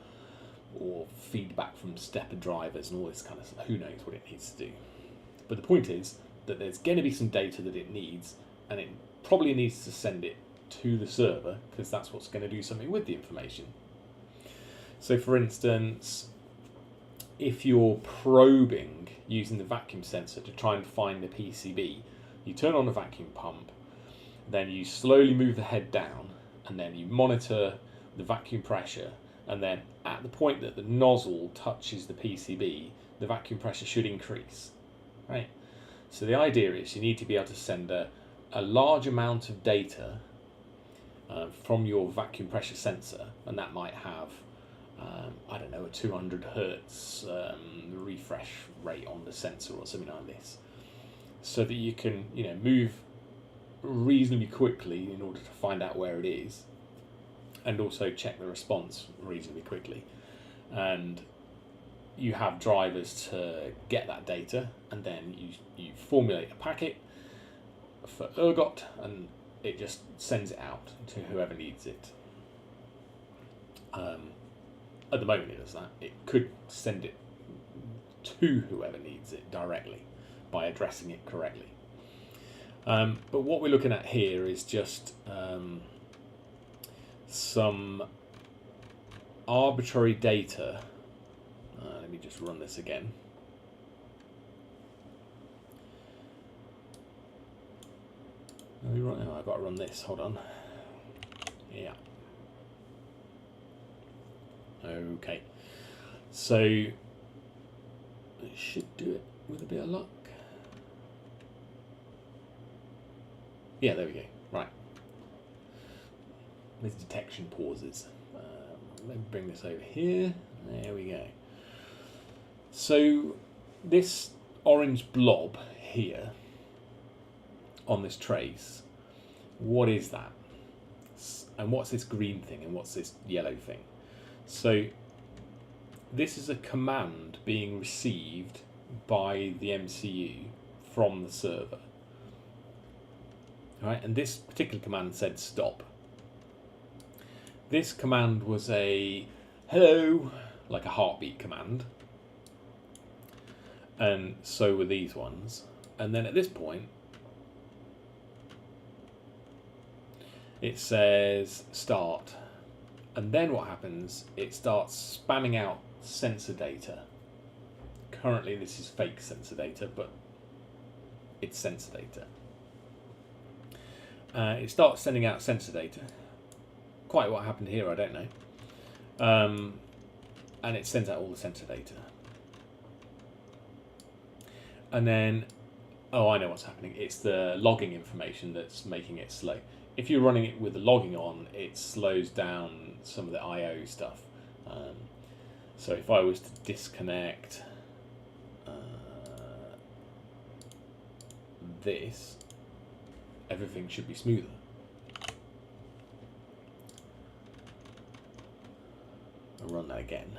feedback from stepper drivers and all this kind of stuff. Who knows what it needs to do? But the point is that there's going to be some data that it needs, and it probably needs to send it to the server because that's what's going to do something with the information. So for instance, if you're probing using the vacuum sensor to try and find the PCB, you turn on the vacuum pump, then you slowly move the head down, and then you monitor the vacuum pressure, and then at the point that the nozzle touches the PCB, the vacuum pressure should increase, right? So the idea is you need to be able to send a large amount of data from your vacuum pressure sensor, and that might have I don't know, a 200 hertz refresh rate on the sensor or something like this, so that you can, you know, move reasonably quickly in order to find out where it is, and also check the response reasonably quickly. And you have drivers to get that data, and then you formulate a packet for ergot, and it just sends it out to whoever needs it. At the moment it does that. It could send it to whoever needs it directly by addressing it correctly. But what we're looking at here is just some arbitrary data. Let me just run this again. Oh, I've got to run this. Hold on. Yeah. Okay. So it should do it with a bit of luck. Yeah, there we go. Right. With detection pauses. Let me bring this over here. There we go. So this orange blob here on this trace, what is that? And what's this green thing and what's this yellow thing? So this is a command being received by the MCU from the server. All right, and this particular command said stop. This command was a hello, like a heartbeat command. And so were these ones. And then at this point, it says start. And then what happens, it starts spamming out sensor data. Currently this is fake sensor data, but it's sensor data. It starts sending out sensor data. Quite what happened here, I don't know. And it sends out all the sensor data. And then, oh, I know what's happening. It's the logging information that's making it slow. If you're running it with the logging on, it slows down some of the I/O stuff. So if I was to disconnect this, everything should be smoother. I'll run that again.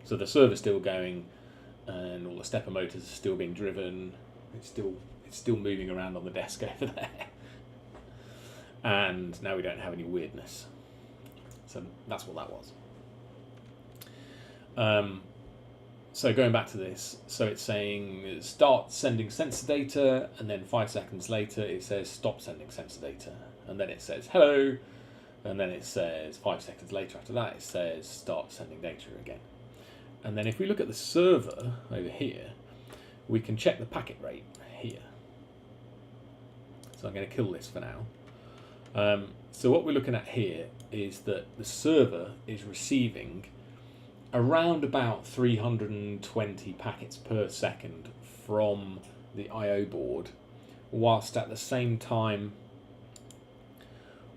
So the server's still going, and all the stepper motors are still being driven. It's still moving around on the desk over there. And now we don't have any weirdness. So that's what that was. So going back to this, so it's saying start sending sensor data, and then 5 seconds later it says stop sending sensor data, and then it says hello, and then it says 5 seconds later after that it says start sending data again. And then if we look at the server over here, we can check the packet rate here. So I'm going to kill this for now. So what we're looking at here is that the server is receiving around about 320 packets per second from the I/O board, whilst at the same time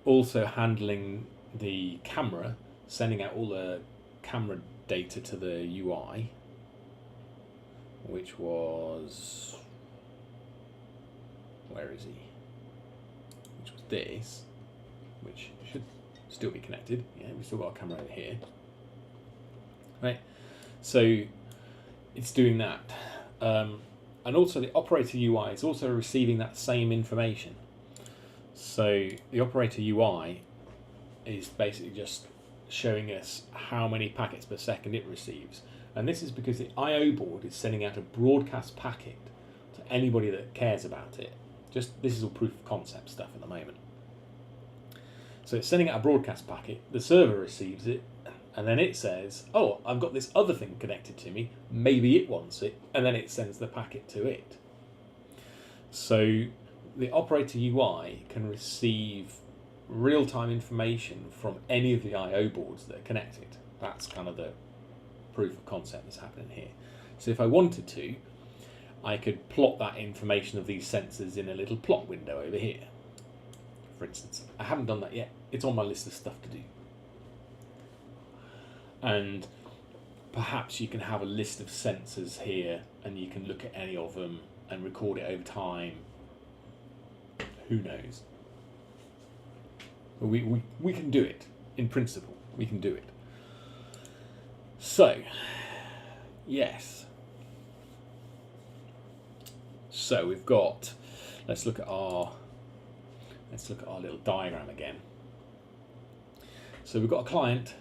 also handling the camera, sending out all the camera data to the UI, which was, where is he? Which was this, which should still be connected. Yeah, we've still got a camera over here. Right, so it's doing that. And also the operator UI is also receiving that same information. So the operator UI is basically just showing us how many packets per second it receives. And this is because the I/O board is sending out a broadcast packet to anybody that cares about it. Just this is all proof of concept stuff at the moment. So it's sending out a broadcast packet, the server receives it, and then it says, oh, I've got this other thing connected to me, maybe it wants it, and then it sends the packet to it. So the operator UI can receive real-time information from any of the I/O boards that are connected. That's kind of the proof of concept that's happening here. So if I wanted to, I could plot that information of these sensors in a little plot window over here, for instance. I haven't done that yet. It's on my list of stuff to do. And perhaps you can have a list of sensors here and you can look at any of them and record it over time. Who knows? But we can do it. In principle, we can do it. So, yes. So we've got, let's look at our little diagram again. So we've got a client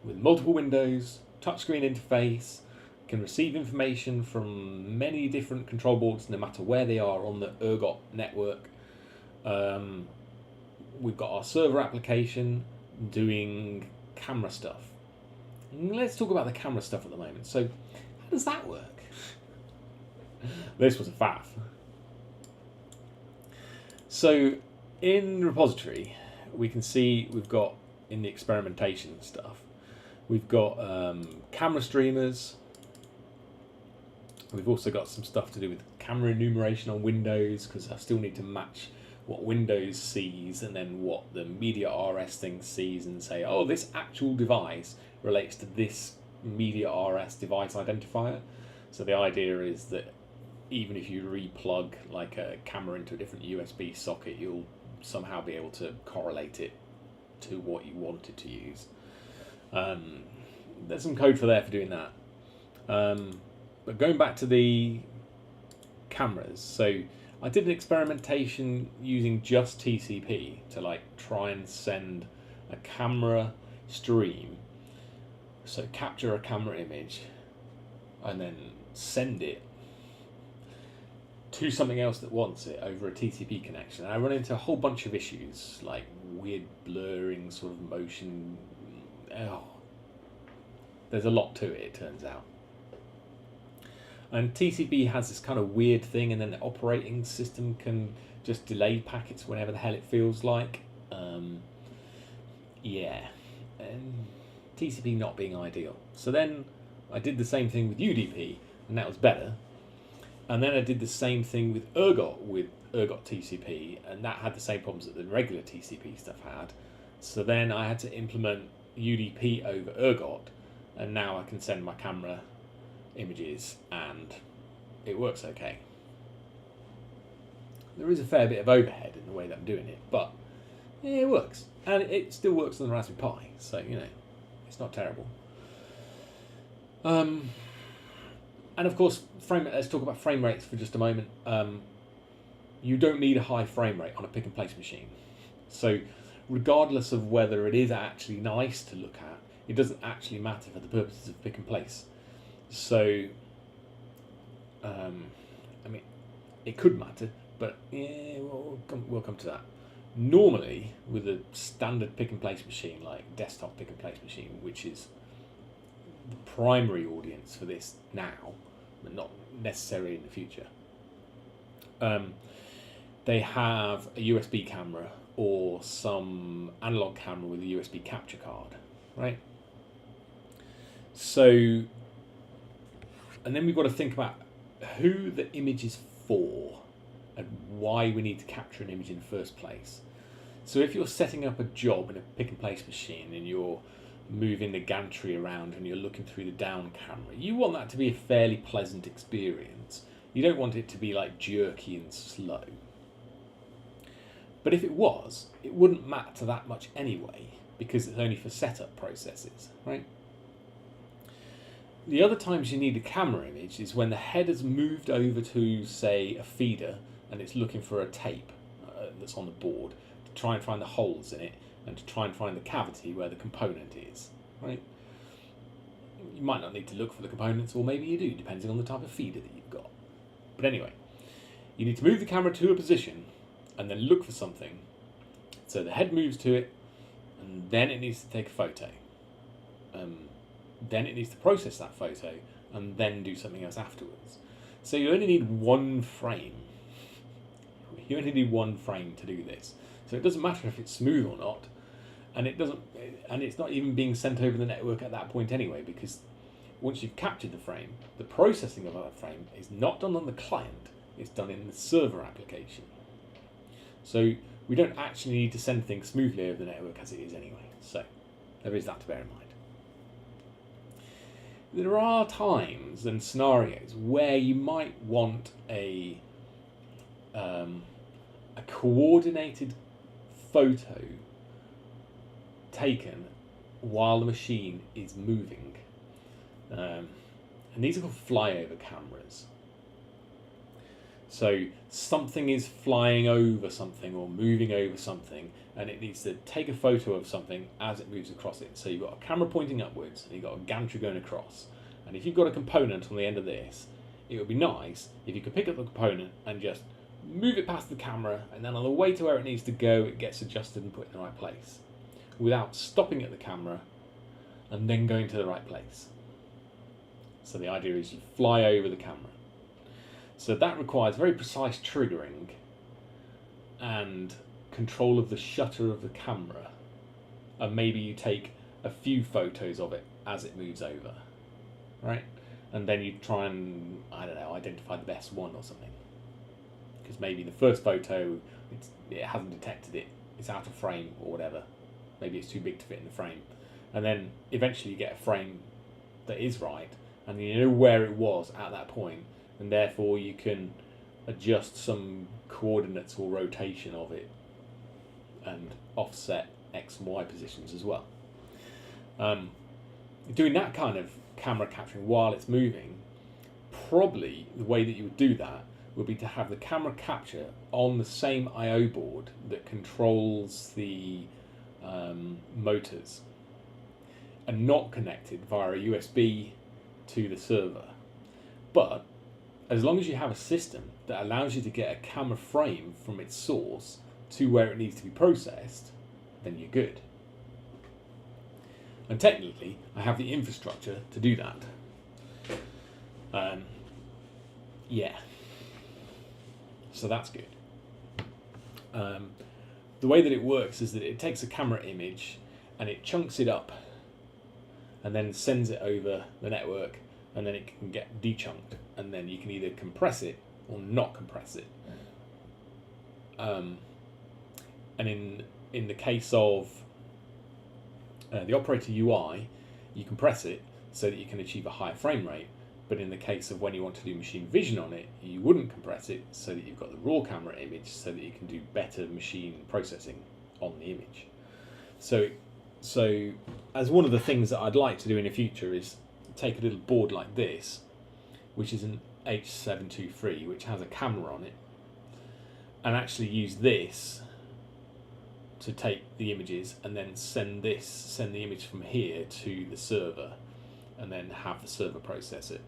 with multiple windows, touchscreen interface, can receive information from many different control boards no matter where they are on the Ergot network. We've got our server application doing camera stuff. Let's talk about the camera stuff at the moment. So how does that work? This was a faff. So in repository, we can see we've got in the experimentation stuff, we've got camera streamers. We've also got some stuff to do with camera enumeration on Windows, because I still need to match what Windows sees and then what the Media RS thing sees and say, oh, this actual device relates to this Media RS device identifier. So the idea is that even if you replug like a camera into a different USB socket, you'll somehow be able to correlate it to what you wanted to use. There's some code for doing that. But going back to the cameras, so I did an experimentation using just TCP to like try and send a camera stream, so capture a camera image and then send it to something else that wants it over a TCP connection. And I run into a whole bunch of issues like weird blurring, sort of motion. Oh, there's a lot to it, it turns out. And TCP has this kind of weird thing, and then the operating system can just delay packets whenever the hell it feels like. Yeah, and TCP not being ideal. So then I did the same thing with UDP, and that was better. And then I did the same thing with Ergot TCP, and that had the same problems that the regular TCP stuff had. So then I had to implement UDP over Ergot, and now I can send my camera images and it works okay. There is a fair bit of overhead in the way that I'm doing it, but yeah, it works, and it still works on the Raspberry Pi, so you know, it's not terrible. And of course, let's talk about frame rates for just a moment. You don't need a high frame rate on a pick and place machine, so regardless of whether it is actually nice to look at, it doesn't actually matter for the purposes of pick and place. So, I mean, it could matter, but yeah, we'll come to that. Normally, with a standard pick and place machine, like desktop pick and place machine, which is the primary audience for this now, but not necessarily in the future, they have a USB camera or some analog camera with a USB capture card, right? So, and then we've got to think about who the image is for and why we need to capture an image in the first place. So if you're setting up a job in a pick and place machine and you're moving the gantry around and you're looking through the down camera, you want that to be a fairly pleasant experience. You don't want it to be like jerky and slow. But if it was, it wouldn't matter that much anyway, because it's only for setup processes, right? The other times you need a camera image is when the head has moved over to, say, a feeder and it's looking for a tape that's on the board to try and find the holes in it and to try and find the cavity where the component is, right? You might not need to look for the components, or maybe you do, depending on the type of feeder that you've got. But anyway, you need to move the camera to a position and then look for something. So the head moves to it, and then it needs to take a photo. Then it needs to process that photo and then do something else afterwards. So you only need one frame. You only need one frame to do this. So it doesn't matter if it's smooth or not, and it's not even being sent over the network at that point anyway, because once you've captured the frame, the processing of that frame is not done on the client, it's done in the server application. So we don't actually need to send things smoothly over the network as it is anyway. So there is that to bear in mind. There are times and scenarios where you might want a coordinated photo taken while the machine is moving. And these are called flyover cameras. So something is flying over something or moving over something, and it needs to take a photo of something as it moves across it. So you've got a camera pointing upwards and you've got a gantry going across. And if you've got a component on the end of this, it would be nice if you could pick up the component and just move it past the camera, and then on the way to where it needs to go, it gets adjusted and put in the right place, without stopping at the camera and then going to the right place. So the idea is you fly over the camera. So that requires very precise triggering and control of the shutter of the camera, and maybe you take a few photos of it as it moves over, right? And then you try and, I don't know, identify the best one or something, because maybe the first photo it hasn't detected it, it's out of frame or whatever, maybe it's too big to fit in the frame, and then eventually you get a frame that is right, and you know where it was at that point, and therefore you can adjust some coordinates or rotation of it and offset X and Y positions as well. Doing that kind of camera capturing while it's moving, probably the way that you would do that would be to have the camera capture on the same I/O board that controls the motors, and not connected via a USB to the server. But as long as you have a system that allows you to get a camera frame from its source to where it needs to be processed, then you're good. And technically, I have the infrastructure to do that. Yeah. So that's good. The way that it works is that it takes a camera image and it chunks it up and then sends it over the network, and then it can get dechunked, and then you can either compress it or not compress it. And in the case of the operator UI, you compress it so that you can achieve a higher frame rate, but in the case of when you want to do machine vision on it, you wouldn't compress it so that you've got the raw camera image so that you can do better machine processing on the image. So as one of the things that I'd like to do in the future is take a little board like this, which is an H723, which has a camera on it, and actually use this to take the images and then send the image from here to the server, and then have the server process it,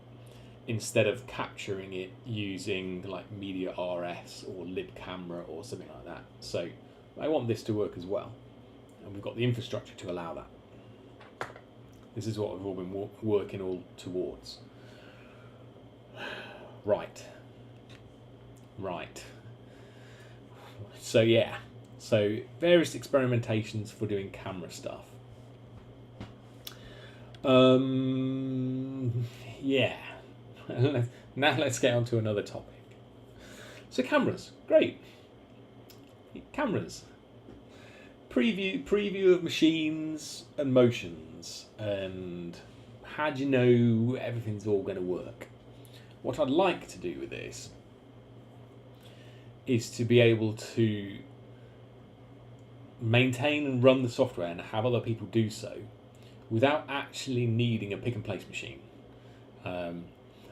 instead of capturing it using like Media RS or Lib Camera or something like that. So I want this to work as well, and we've got the infrastructure to allow that. This is what we've all been working all towards. Right. So yeah, so various experimentations for doing camera stuff. Yeah. Now let's get on to another topic. So cameras, great. Cameras. preview of machines and motions, and how do you know everything's all going to work? What I'd like to do with this is to be able to maintain and run the software and have other people do so without actually needing a pick and place machine.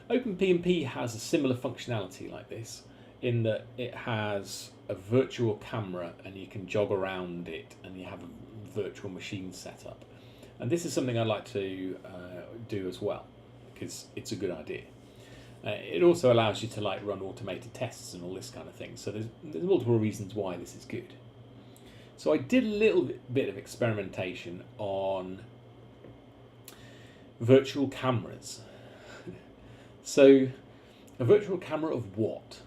OpenPnP has a similar functionality like this, in that it has a virtual camera and you can jog around it and you have a virtual machine set up. And this is something I'd like to do as well, because it's a good idea. It also allows you to like run automated tests and all this kind of thing. So there's multiple reasons why this is good. So I did a little bit of experimentation on virtual cameras. So a virtual camera of what?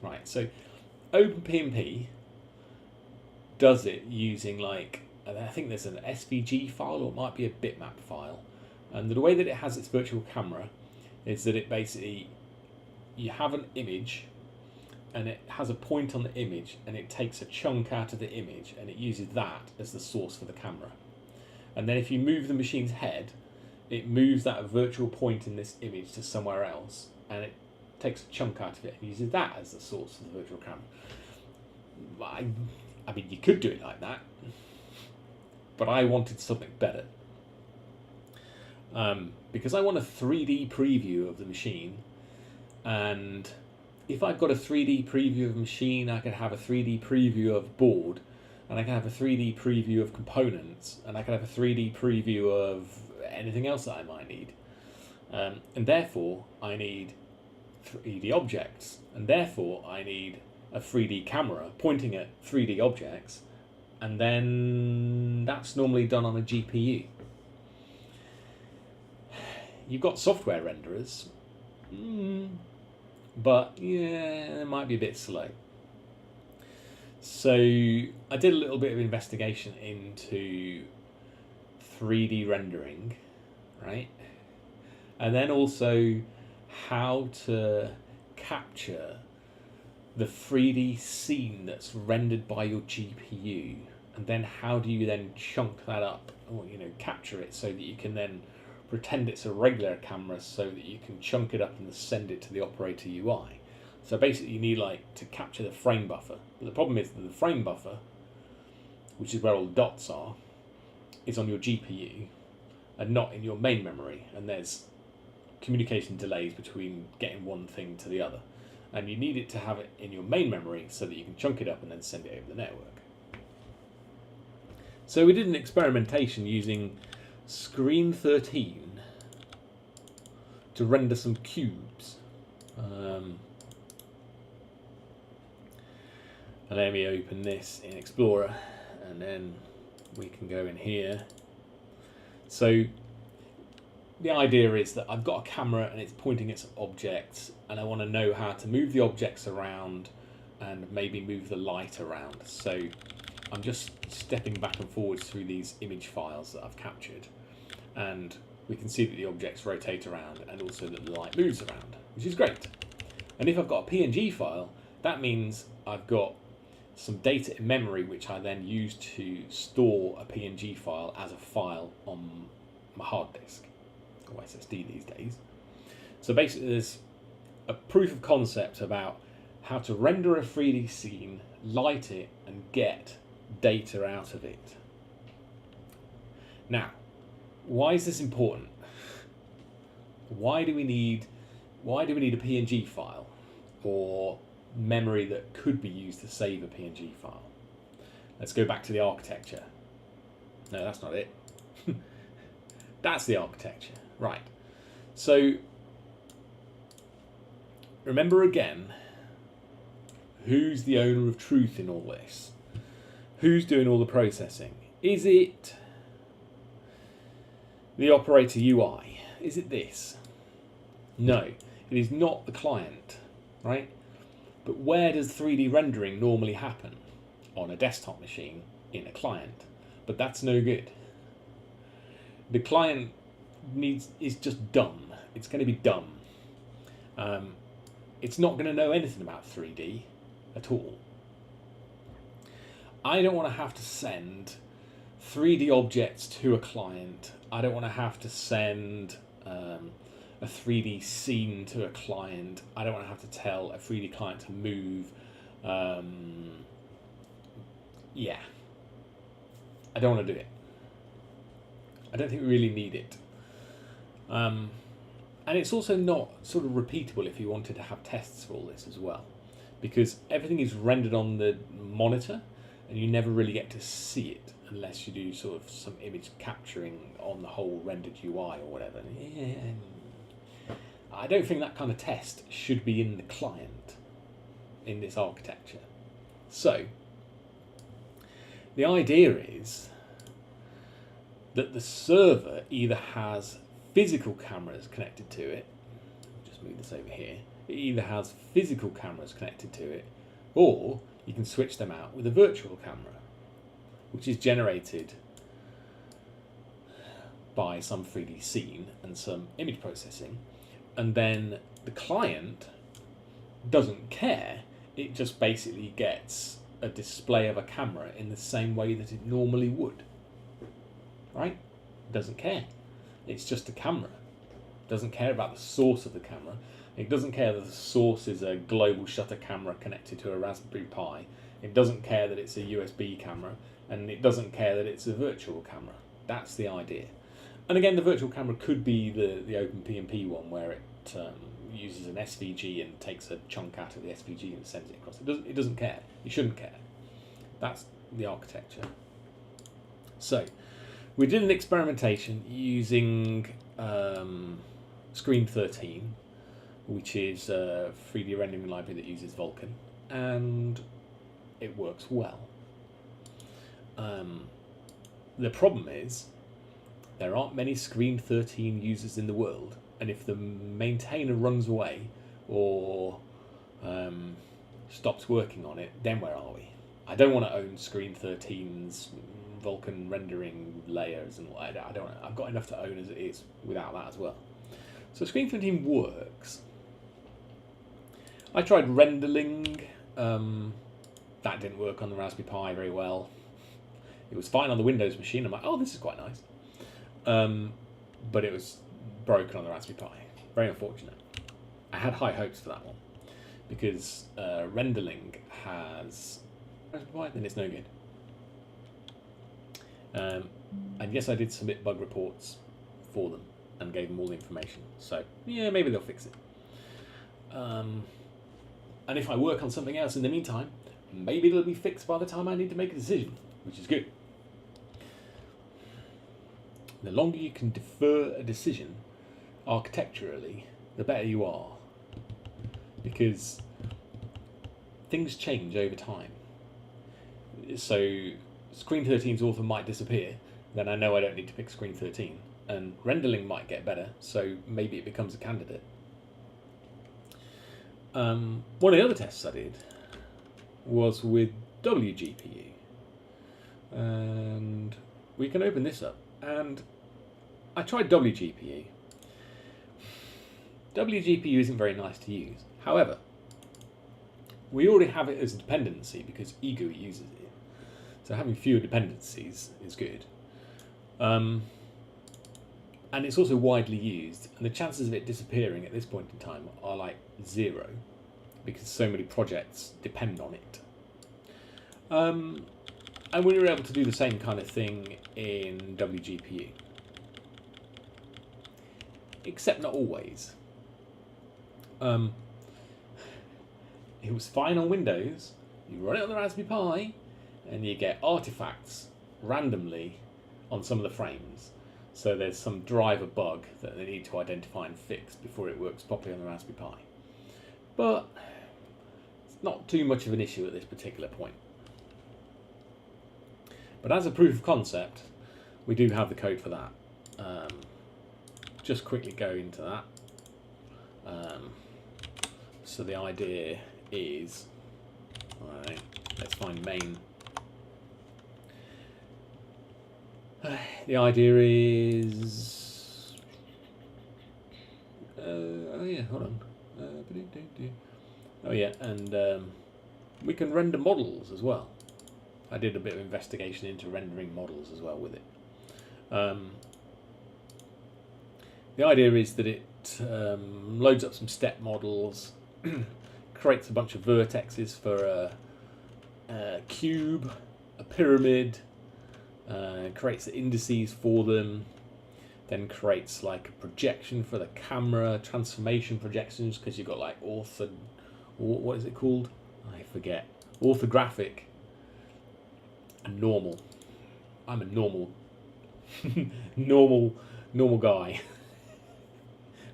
Right, so OpenPnP does it using like, I think there's an SVG file or it might be a bitmap file. And the way that it has its virtual camera is that it basically, you have an image and it has a point on the image and it takes a chunk out of the image and it uses that as the source for the camera. And then if you move the machine's head, it moves that virtual point in this image to somewhere else and it takes a chunk out of it and uses that as the source of the virtual camera. I mean, you could do it like that, but I wanted something better. Because I want a 3D preview of the machine, and if I've got a 3D preview of a machine, I could have a 3D preview of board, and I can have a 3D preview of components, and I can have a 3D preview of anything else that I might need. And therefore, I need 3D objects, and therefore I need a 3D camera pointing at 3D objects, and then that's normally done on a GPU. You've got software renderers, but yeah, it might be a bit slow. So I did a little bit of investigation into 3D rendering, right? And then also how to capture the 3D scene that's rendered by your GPU, and then how do you then chunk that up, or capture it so that you can then pretend it's a regular camera so that you can chunk it up and send it to the operator UI. So basically you need to capture the frame buffer. But the problem is that the frame buffer, which is where all the dots are, is on your GPU and not in your main memory, and there's communication delays between getting one thing to the other. And you need it to have it in your main memory so that you can chunk it up and then send it over the network. So we did an experimentation using Screen 13 to render some cubes. And let me open this in Explorer, and then we can go in here. So the idea is that I've got a camera and it's pointing at some objects, and I want to know how to move the objects around and maybe move the light around. So I'm just stepping back and forwards through these image files that I've captured, and we can see that the objects rotate around and also that the light moves around, which is great. And if I've got a PNG file, that means I've got some data in memory which I then use to store a PNG file as a file on my hard disk, or SSD these days. So basically there's a proof of concept about how to render a 3D scene, light it, and get data out of it. Now, why is this important? Why do we need a PNG file or memory that could be used to save a PNG file? Let's go back to the architecture. No, that's not it. That's the architecture. Right. So remember again, who's the owner of truth in all this? Who's doing all the processing? Is it the operator UI? Is it this? No, it is not the client, right? But where does 3D rendering normally happen? On a desktop machine, in a client. But that's no good. The client is just dumb. It's going to be dumb. It's not going to know anything about 3D at all. I don't want to have to send 3D objects to a client. I don't want to have to send a 3D scene to a client. I don't want to have to tell a 3D client to move. Yeah, I don't want to do it. I don't think we really need it. And it's also not sort of repeatable if you wanted to have tests for all this as well, because everything is rendered on the monitor and you never really get to see it unless you do sort of some image capturing on the whole rendered UI or whatever. I don't think that kind of test should be in the client in this architecture. So the idea is that the server either has physical cameras connected to it, just move this over here, it either has physical cameras connected to it, or you can switch them out with a virtual camera, which is generated by some 3D scene and some image processing, and then the client doesn't care, it just basically gets a display of a camera in the same way that it normally would. Right? Doesn't care. It's just a camera. Doesn't care about the source of the camera. It doesn't care that the source is a global shutter camera connected to a Raspberry Pi. It doesn't care that it's a USB camera, and it doesn't care that it's a virtual camera. That's the idea. And again, the virtual camera could be the OpenPnP one, where it uses an SVG and takes a chunk out of the SVG and sends it across. It doesn't care. You shouldn't care. That's the architecture. So we did an experimentation using Screen 13, which is a 3D rendering library that uses Vulkan, and it works well. The problem is there aren't many Screen 13 users in the world, and if the maintainer runs away or stops working on it, then where are we? I don't want to own Screen 13's Vulkan rendering layers and all that. I don't. I've got enough to own as it is without that as well. So Screen 13 works. I tried Renderling. That didn't work on the Raspberry Pi very well. It was fine on the Windows machine. I'm like, oh, this is quite nice. But it was broken on the Raspberry Pi. Very unfortunate. I had high hopes for that one because Renderling has Raspberry Pi, then it's no good. And yes, I did submit bug reports for them and gave them all the information. So yeah, maybe they'll fix it. And if I work on something else in the meantime, maybe it'll be fixed by the time I need to make a decision, which is good. The longer you can defer a decision architecturally, the better you are, because things change over time. So Screen 13's author might disappear, then I know I don't need to pick Screen 13, and Renderling might get better, so maybe it becomes a candidate. One of the other tests I did was with WGPU, and we can open this up, and I tried WGPU. WGPU isn't very nice to use. However, we already have it as a dependency because eGUI uses it. So having fewer dependencies is good. And it's also widely used, and the chances of it disappearing at this point in time are like 0 because so many projects depend on it. And we were able to do the same kind of thing in WGPU. Except not always. It was fine on Windows. You run it on the Raspberry Pi, and you get artifacts randomly on some of the frames. So there's some driver bug that they need to identify and fix before it works properly on the Raspberry Pi. But it's not too much of an issue at this particular point. But as a proof of concept, we do have the code for that. Just quickly go into that. So the idea is, alright, let's find main. The idea is, oh yeah, hold on. Oh yeah, and we can render models as well. I did a bit of investigation into rendering models as well with it. The idea is that it loads up some step models, creates a bunch of vertexes for a cube, a pyramid, creates the indices for them, then creates like a projection for the camera, transformation projections, because you've got like what is it called? I forget. Orthographic and normal. I'm a normal normal guy.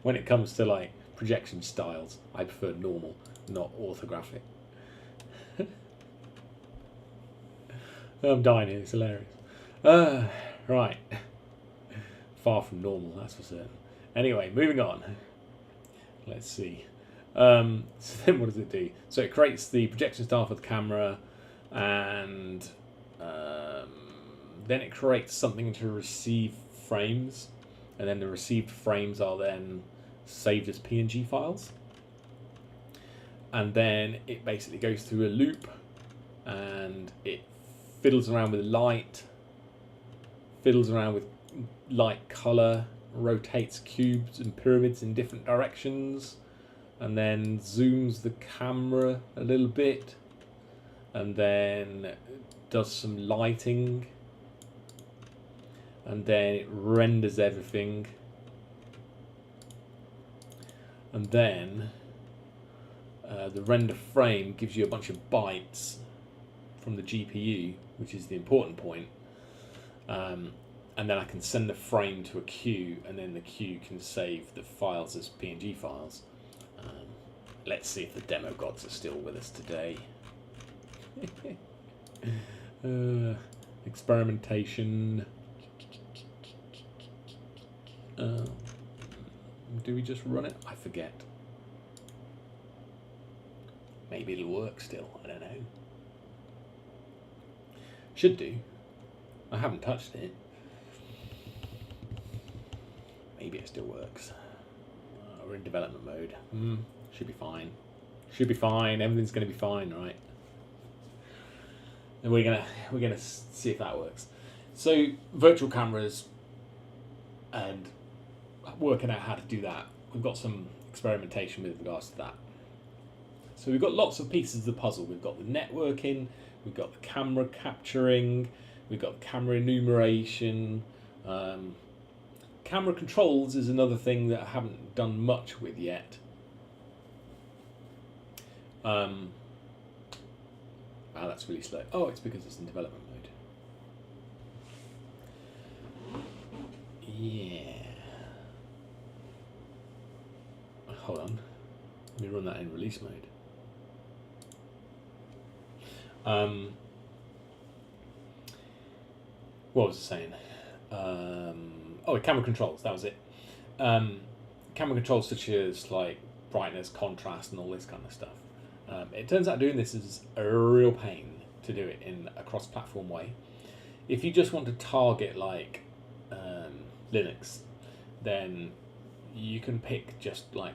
When it comes to like projection styles, I prefer normal, not orthographic. I'm dying here, it's hilarious. Right. Far from normal, that's for certain. Anyway, moving on. Let's see. So then what does it do? So it creates the projection style for the camera, and then it creates something to receive frames, and then the received frames are then saved as PNG files. And then it basically goes through a loop, and it fiddles around with light, fiddles around with light color, rotates cubes and pyramids in different directions, and then zooms the camera a little bit, and then does some lighting, and then it renders everything, and then the render frame gives you a bunch of bytes from the GPU, which is the important point, and then I can send the frame to a queue, and then the queue can save the files as PNG files. Let's see if the demo gods are still with us today. Experimentation. Do we just run it? I forget. Maybe it'll work still, I don't know. Should do. I haven't touched it. Maybe it still works. We're in development mode. Should be fine. Should be fine. Everything's going to be fine, right? And we're gonna see if that works. So virtual cameras and working out how to do that. We've got some experimentation with regards to that. So we've got lots of pieces of the puzzle. We've got the networking, we've got the camera capturing, we've got the camera enumeration. Camera controls is another thing that I haven't done much with yet. That's really slow. Oh, it's because it's in development mode. Yeah. Hold on. Let me run that in release mode. What was I saying? Camera controls, that was it. Camera controls such as like brightness, contrast, and all this kind of stuff. It turns out doing this is a real pain to do it in a cross-platform way. If you just want to target like Linux, then you can pick just like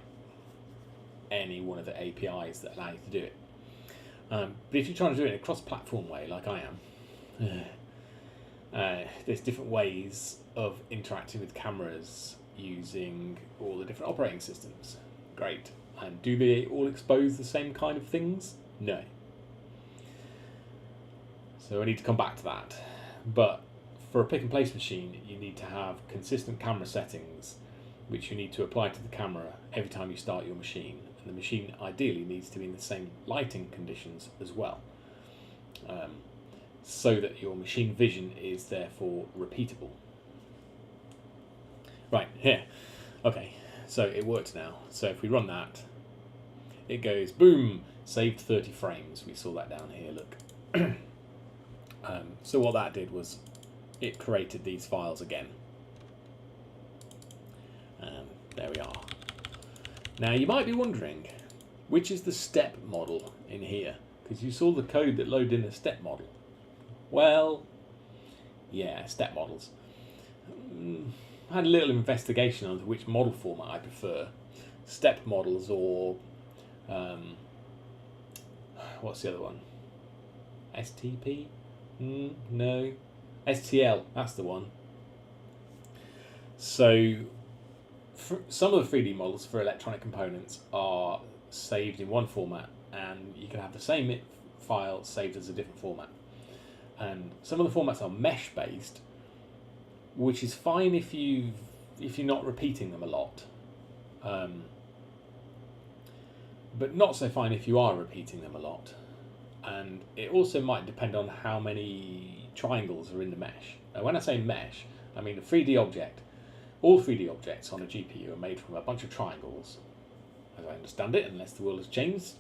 any one of the APIs that allow you to do it. But if you're trying to do it in a cross-platform way, like I am, there's different ways of interacting with cameras using all the different operating systems. Great. And do they all expose the same kind of things? No. So I need to come back to that. But for a pick-and-place machine, you need to have consistent camera settings, which you need to apply to the camera every time you start your machine. And the machine ideally needs to be in the same lighting conditions as well, so that your machine vision is therefore repeatable. Right, here. Okay, so it works now. So if we run that, it goes, boom, saved 30 frames. We saw that down here, look. So what that did was it created these files again. There we are. Now you might be wondering, which is the step model in here? Because you saw the code that loaded in a step model. Well, yeah, step models. I had a little investigation on which model format I prefer. Step models or, what's the other one? STP? No. STL, that's the one. So some of the 3D models for electronic components are saved in one format, and you can have the same file saved as a different format. And some of the formats are mesh based, which is fine if you're not repeating them a lot, but not so fine if you are repeating them a lot. And it also might depend on how many triangles are in the mesh. Now, when I say mesh, I mean a 3D object. All 3D objects on a GPU are made from a bunch of triangles, as I understand it, unless the world has changed.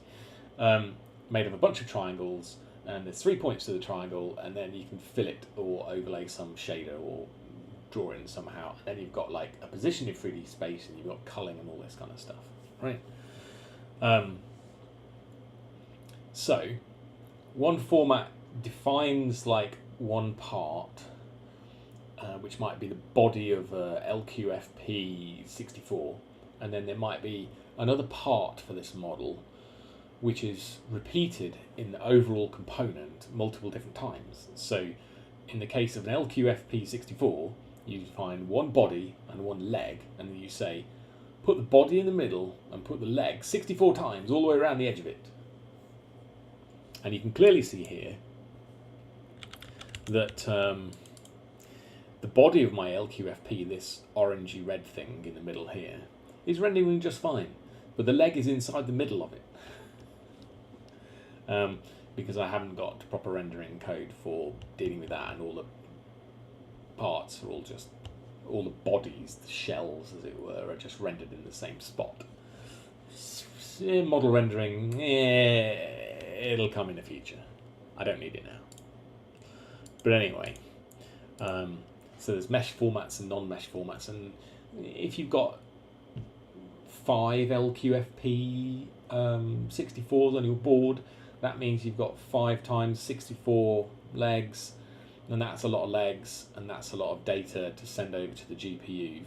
Made of a bunch of triangles, and there's 3 points to the triangle, and then you can fill it or overlay some shader or draw it in somehow. And then you've got like a position in 3D space, and you've got culling and all this kind of stuff, right? So one format defines like one part, which might be the body of LQFP64, and then there might be another part for this model which is repeated in the overall component multiple different times. So in the case of an LQFP64, you find one body and one leg, and you say put the body in the middle and put the leg 64 times all the way around the edge of it. And you can clearly see here that the body of my LQFP, this orangey red thing in the middle here, is rendering just fine, but the leg is inside the middle of it. Because I haven't got proper rendering code for dealing with that, and all the parts are all the bodies, the shells as it were, are just rendered in the same spot. Model rendering, it'll come in the future. I don't need it now. But anyway, so there's mesh formats and non-mesh formats, and if you've got 5 LQFP 64s on your board, that means you've got 5 times 64 legs, and that's a lot of legs, and that's a lot of data to send over to the GPU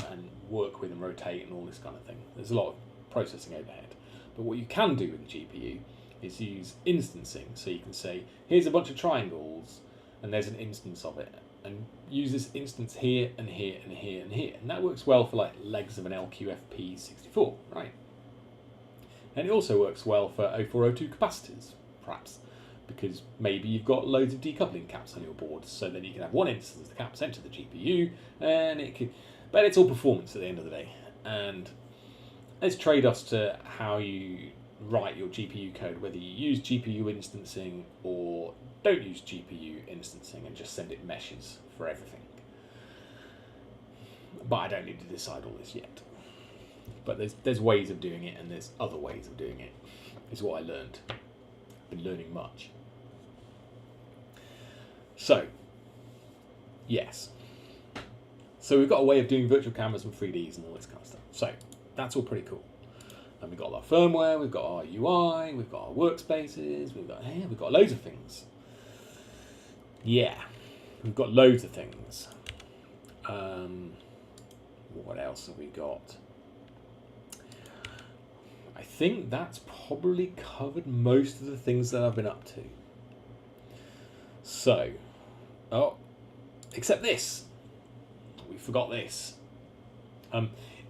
and work with and rotate and all this kind of thing. There's a lot of processing overhead. But what you can do with the GPU is use instancing. So you can say, here's a bunch of triangles, and there's an instance of it, and use this instance here and here and here and here. And that works well for like legs of an LQFP64, right? And it also works well for 0402 capacitors, perhaps, because maybe you've got loads of decoupling caps on your board, so then you can have one instance of the cap sent to the GPU, and it could, but it's all performance at the end of the day. And there's trade-offs to how you write your GPU code, whether you use GPU instancing or don't use GPU instancing and just send it meshes for everything. But I don't need to decide all this yet. But there's ways of doing it, and there's other ways of doing it, is what I learned. Been learning much. So, yes. So we've got a way of doing virtual cameras and 3Ds and all this kind of stuff. So that's all pretty cool. And we've got our firmware, we've got our UI, we've got our workspaces, we've got loads of things. Yeah, we've got loads of things. What else have we got? I think that's probably covered most of the things that I've been up to. So, except this. We forgot this.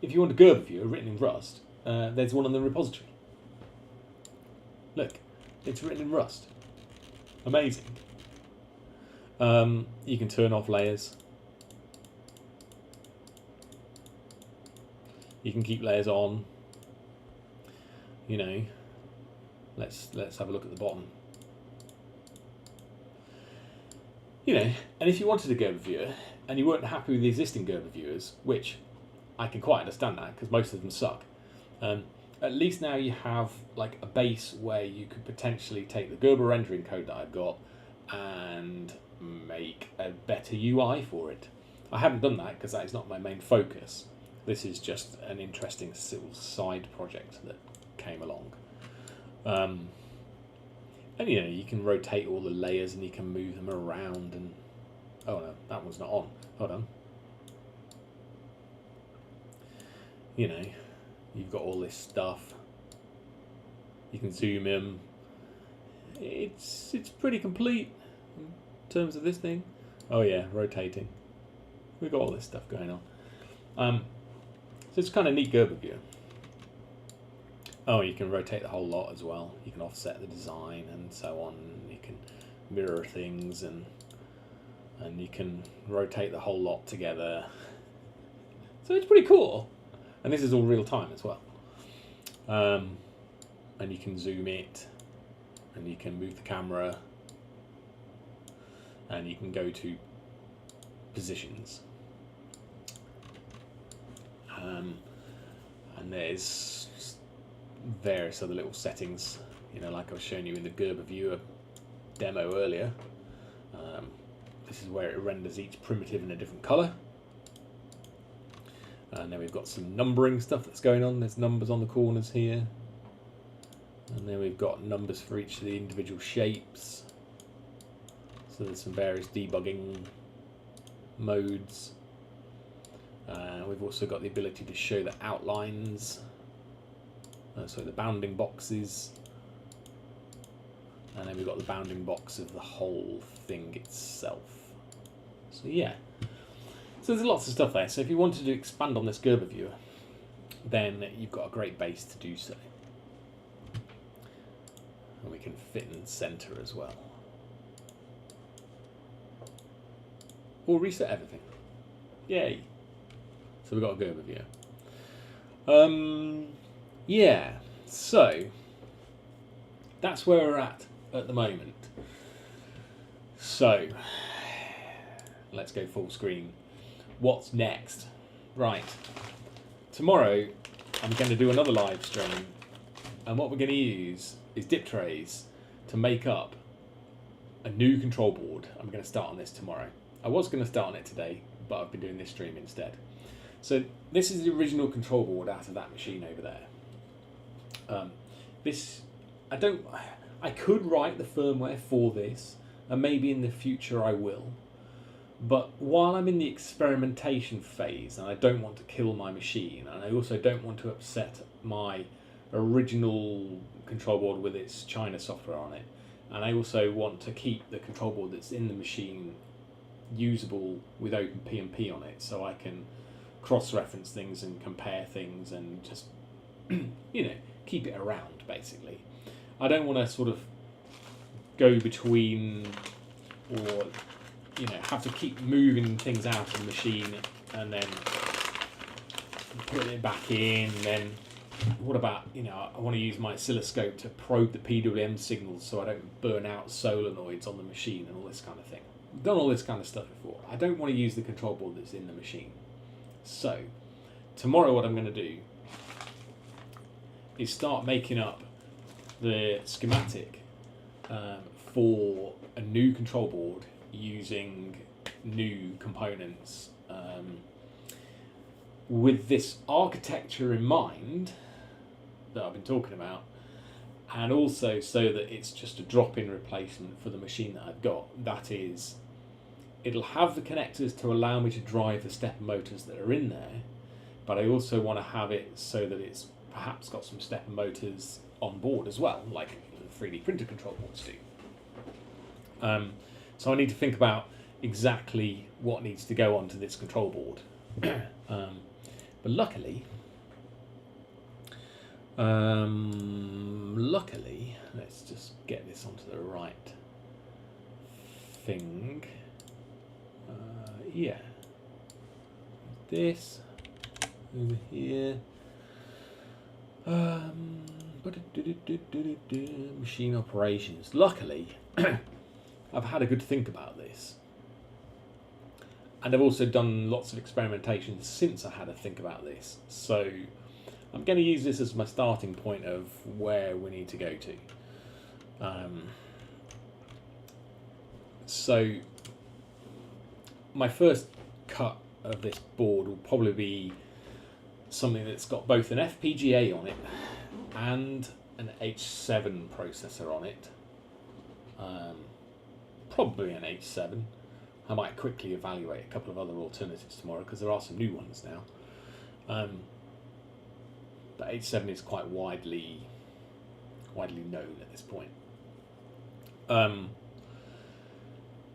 If you want a Gerber viewer written in Rust, there's one on the repository. Look, it's written in Rust. Amazing. You can turn off layers. You can keep layers on. You know, let's have a look at the bottom. You know, and if you wanted a Gerber viewer and you weren't happy with the existing Gerber viewers, which I can quite understand that because most of them suck, at least now you have like a base where you could potentially take the Gerber rendering code that I've got and make a better UI for it. I haven't done that because that is not my main focus. This is just an interesting little side project that came along. And you know, you can rotate all the layers and you can move them around, and oh no, that one's not on. Hold on. You know, you've got all this stuff. You can zoom in. it's pretty complete in terms of this thing. Oh yeah, rotating. We've got all this stuff going on. So it's kind of neat Gerber view. Oh, you can rotate the whole lot as well. You can offset the design and so on. You can mirror things and you can rotate the whole lot together. So it's pretty cool. And this is all real time as well. And you can zoom it, and you can move the camera, and you can go to positions. And there's various other little settings, like I was showing you in the Gerber Viewer demo earlier. This is where it renders each primitive in a different color. And then we've got some numbering stuff that's going on. There's numbers on the corners here. And then we've got numbers for each of the individual shapes. So there's some various debugging modes. We've also got the ability to show the outlines, so the bounding boxes, and then we've got the bounding box of the whole thing itself. So yeah, so there's lots of stuff there. So if you wanted to expand on this Gerber viewer, then you've got a great base to do so. And we can fit and center as well. Or reset everything. Yay. So we've got a Gerber viewer. Yeah, so that's where we're at the moment. So let's go full screen. What's next? Right, tomorrow I'm going to do another live stream, and what we're going to use is dip trays to make up a new control board. I'm going to start on this tomorrow. I was going to start on it today, but I've been doing this stream instead. So this is the original control board out of that machine over there. I could write the firmware for this, and maybe in the future I will. But while I'm in the experimentation phase, and I don't want to kill my machine, and I also don't want to upset my original control board with its China software on it, and I also want to keep the control board that's in the machine usable with OpenPnP on it, so I can cross-reference things and compare things and just keep it around, basically. I don't want to sort of go between or have to keep moving things out of the machine and then putting it back in, and then what about I want to use my oscilloscope to probe the PWM signals so I don't burn out solenoids on the machine and all this kind of thing. I've done all this kind of stuff before. I don't want to use the control board that's in the machine. So tomorrow what I'm going to do is start making up the schematic for a new control board using new components with this architecture in mind that I've been talking about, and also so that it's just a drop-in replacement for the machine that I've got. That is, it'll have the connectors to allow me to drive the stepper motors that are in there, but I also want to have it so that it's perhaps got some stepper motors on board as well, like the 3D printer control boards do. So I need to think about exactly what needs to go onto this control board. But luckily, let's just get this onto the right thing. Yeah, this over here. Machine operations. Luckily, I've had a good think about this, and I've also done lots of experimentation since I had a think about this. So I'm going to use this as my starting point of where we need to go to. So my first cut of this board will probably be something that's got both an FPGA on it and an H7 processor on it. Probably an H7. I might quickly evaluate a couple of other alternatives tomorrow because there are some new ones now. But H7 is quite widely known at this point.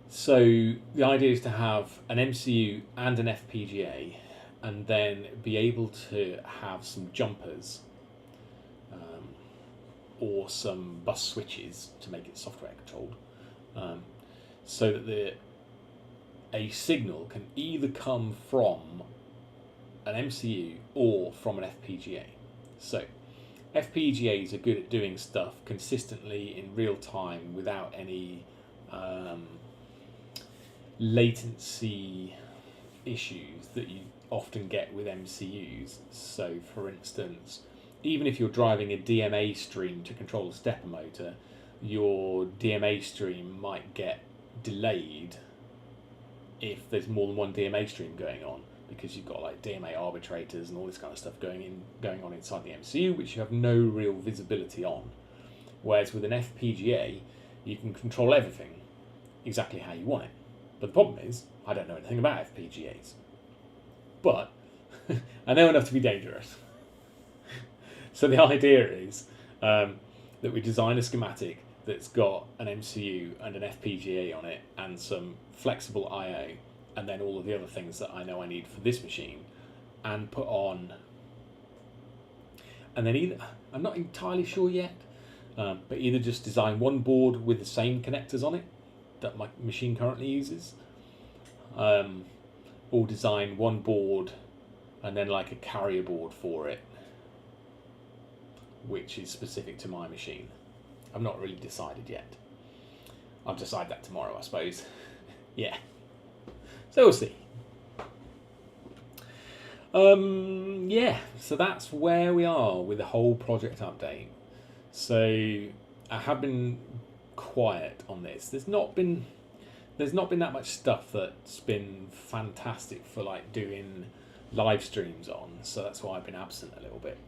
So the idea is to have an MCU and an FPGA, and then be able to have some jumpers or some bus switches to make it software controlled, so that a signal can either come from an MCU or from an FPGA. So FPGAs are good at doing stuff consistently in real time without any latency issues that you often get with MCUs. So for instance, even if you're driving a DMA stream to control a stepper motor, your DMA stream might get delayed if there's more than one DMA stream going on, because you've got like DMA arbitrators and all this kind of stuff going on inside the MCU, which you have no real visibility on. Whereas with an FPGA, you can control everything exactly how you want it. But the problem is, I don't know anything about FPGAs. But I know enough to be dangerous. So the idea is that we design a schematic that's got an MCU and an FPGA on it and some flexible I/O, and then all of the other things that I know I need for this machine, and put on, and then either, I'm not entirely sure yet, but either just design one board with the same connectors on it that my machine currently uses, or design one board and then like a carrier board for it, which is specific to my machine. I've not really decided yet. I'll decide that tomorrow, I suppose. Yeah. So we'll see. Yeah, so that's where we are with the whole project update. So I have been quiet on this. There's not been that much stuff that's been fantastic for like doing live streams on, so that's why I've been absent a little bit.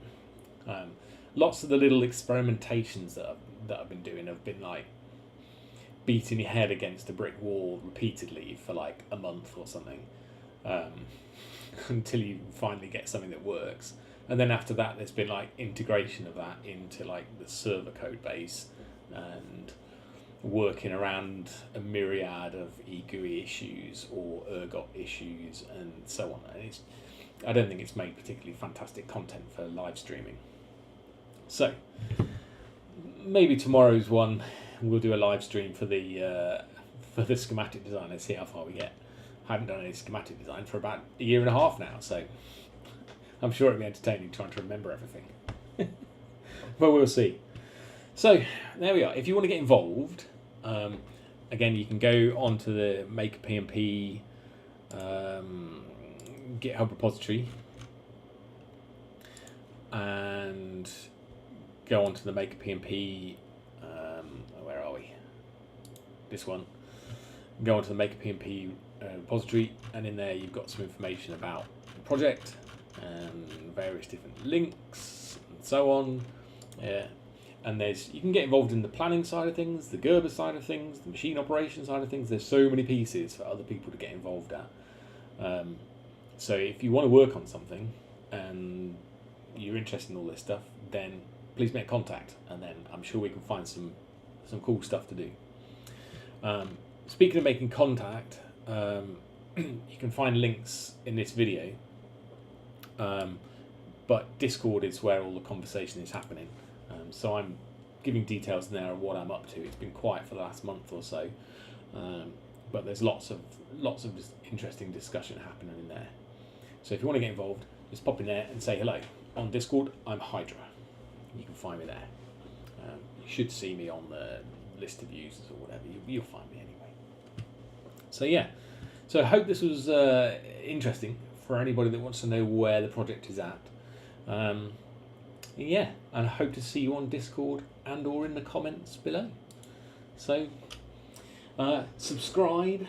Lots of the little experimentations that I've been doing have been like beating your head against a brick wall repeatedly for like a month or something, until you finally get something that works. And then after that, there's been like integration of that into like the server code base and working around a myriad of eGUI issues or ergot issues and so on. And I don't think it's made particularly fantastic content for live streaming. So maybe tomorrow's one we'll do a live stream for the schematic design and see how far we get. I haven't done any schematic design for about a year and a half now, so I'm sure it'll be entertaining trying to remember everything. But we'll see. So there we are. If you want to get involved, again, you can go onto the MakerPnP GitHub repository and go onto the MakerPnP. Where are we? This one. Go onto the MakerPnP repository, and in there you've got some information about the project and various different links and so on. Yeah. And you can get involved in the planning side of things, the Gerber side of things, the machine operation side of things. There's so many pieces for other people to get involved at. So if you want to work on something and you're interested in all this stuff, then please make contact, and then I'm sure we can find some cool stuff to do. Speaking of making contact, you can find links in this video, but Discord is where all the conversation is happening. So I'm giving details there of what I'm up to. It's been quiet for the last month or so, but there's lots of just interesting discussion happening in there. So if you want to get involved, just pop in there and say hello. On Discord, I'm Hydra. You can find me there. You should see me on the list of users or whatever. You'll find me anyway. So yeah, so I hope this was interesting for anybody that wants to know where the project is at. Yeah, and I hope to see you on Discord and or in the comments below. So subscribe,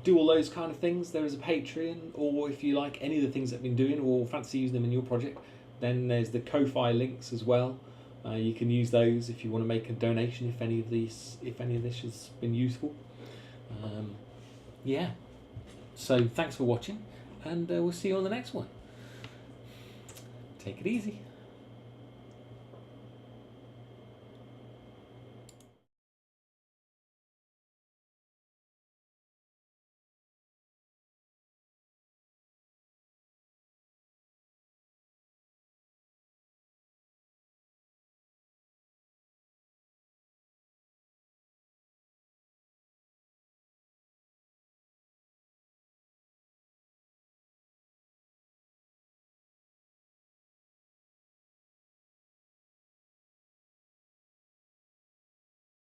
do all those kind of things. There is a Patreon, or if you like any of the things that I've been doing or fancy using them in your project, then there's the Ko-Fi links as well. You can use those if you want to make a donation, if any of this has been useful. Yeah, so thanks for watching, and we'll see you on the next one. Take it easy.